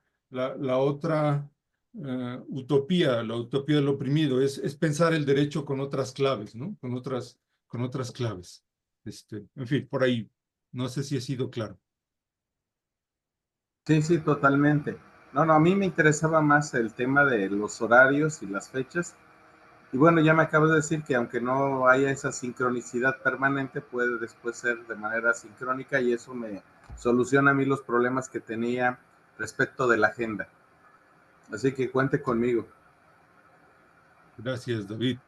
utopía, la utopía del oprimido, es pensar el derecho con otras claves, ¿no? Con otras claves. En fin, por ahí, no sé si he sido claro. Sí, sí, totalmente. No, no, a mí me interesaba más el tema de los horarios y las fechas. Y bueno, ya me acabas de decir que aunque no haya esa sincronicidad permanente, puede después ser de manera sincrónica y eso me soluciona a mí los problemas que tenía respecto de la agenda. Así que cuente conmigo. Gracias, David.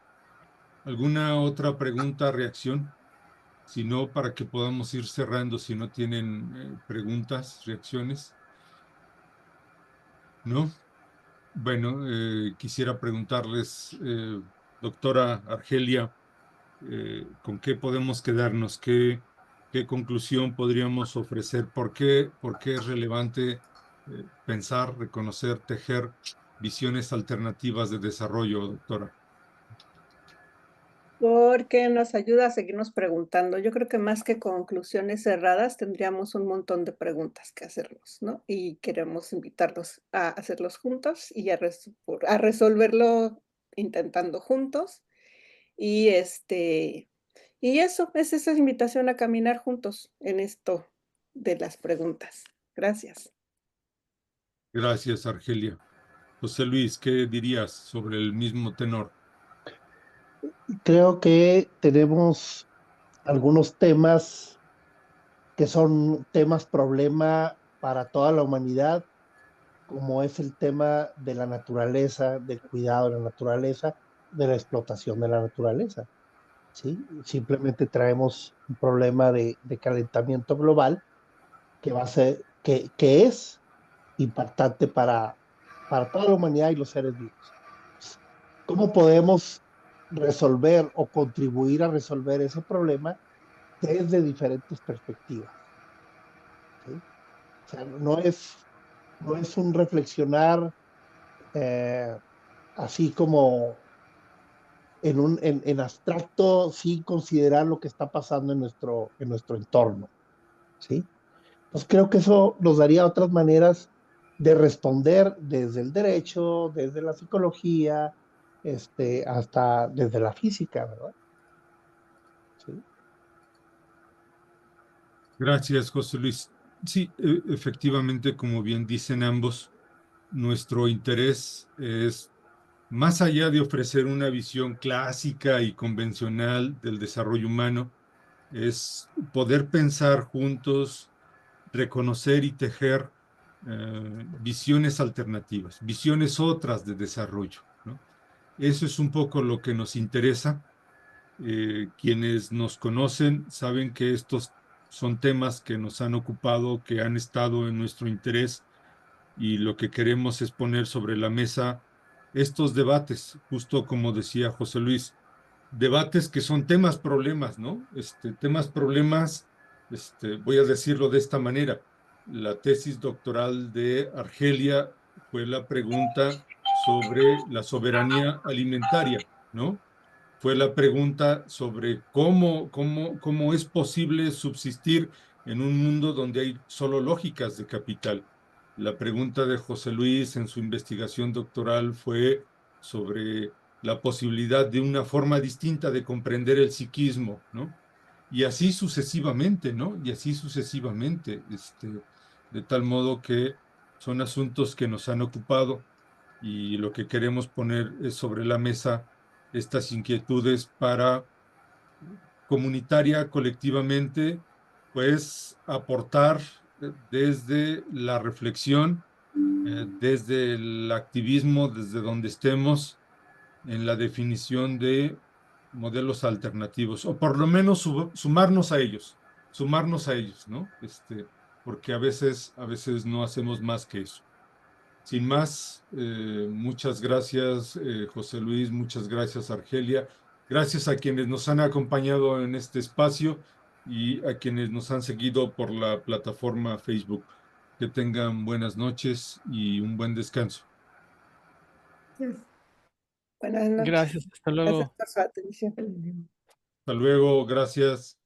¿Alguna otra pregunta, reacción? Si no, para que podamos ir cerrando, si no tienen preguntas, reacciones. ¿No? Bueno, quisiera preguntarles, doctora Argelia, ¿con qué podemos quedarnos? ¿Qué conclusión podríamos ofrecer? Por qué es relevante pensar, reconocer, tejer visiones alternativas de desarrollo, doctora? Porque nos ayuda a seguirnos preguntando. Yo creo que más que conclusiones cerradas, tendríamos un montón de preguntas que hacernos, ¿no? Y queremos invitarlos a hacerlos juntos y a resolverlo intentando juntos. Y y eso, es esa invitación a caminar juntos en esto de las preguntas. Gracias. Gracias, Argelia. José Luis, ¿qué dirías sobre el mismo tenor? Creo que tenemos algunos temas que son temas problema para toda la humanidad, como es el tema de la naturaleza, del cuidado de la naturaleza, de la explotación de la naturaleza. ¿Sí? Simplemente traemos un problema de calentamiento global que va a ser, que es impactante para toda la humanidad y los seres vivos. ¿Cómo podemos resolver o contribuir a resolver ese problema desde diferentes perspectivas? ¿Sí? O sea, no es un reflexionar así como en abstracto, sin considerar lo que está pasando en nuestro entorno. ¿Sí? Pues creo que eso nos daría otras maneras de responder desde el derecho, desde la psicología, hasta desde la física, ¿verdad? Sí. Gracias, José Luis. Sí, efectivamente, como bien dicen ambos, nuestro interés es, más allá de ofrecer una visión clásica y convencional del desarrollo humano, es poder pensar juntos, reconocer y tejer visiones alternativas, visiones otras de desarrollo, ¿no? Eso es un poco lo que nos interesa. Quienes nos conocen saben que estos son temas que nos han ocupado, que han estado en nuestro interés, y lo que queremos es poner sobre la mesa estos debates, justo como decía José Luis, debates que son temas problemas, ¿no? Temas problemas, voy a decirlo de esta manera. La tesis doctoral de Argelia fue la pregunta sobre la soberanía alimentaria, ¿no? Fue la pregunta sobre cómo es posible subsistir en un mundo donde hay solo lógicas de capital. La pregunta de José Luis en su investigación doctoral fue sobre la posibilidad de una forma distinta de comprender el psiquismo, ¿no? Y así sucesivamente, ¿no? Y así sucesivamente, de tal modo que son asuntos que nos han ocupado, y lo que queremos poner es sobre la mesa estas inquietudes para comunitaria, colectivamente, pues aportar desde la reflexión, desde el activismo, desde donde estemos, en la definición de modelos alternativos, o por lo menos sumarnos a ellos, ¿no? Porque a veces no hacemos más que eso. Sin más, muchas gracias, José Luis, muchas gracias, Argelia. Gracias a quienes nos han acompañado en este espacio y a quienes nos han seguido por la plataforma Facebook. Que tengan buenas noches y un buen descanso. Yes. Buenas noches. Gracias, hasta Gracias luego. por su atención. Hasta luego, gracias.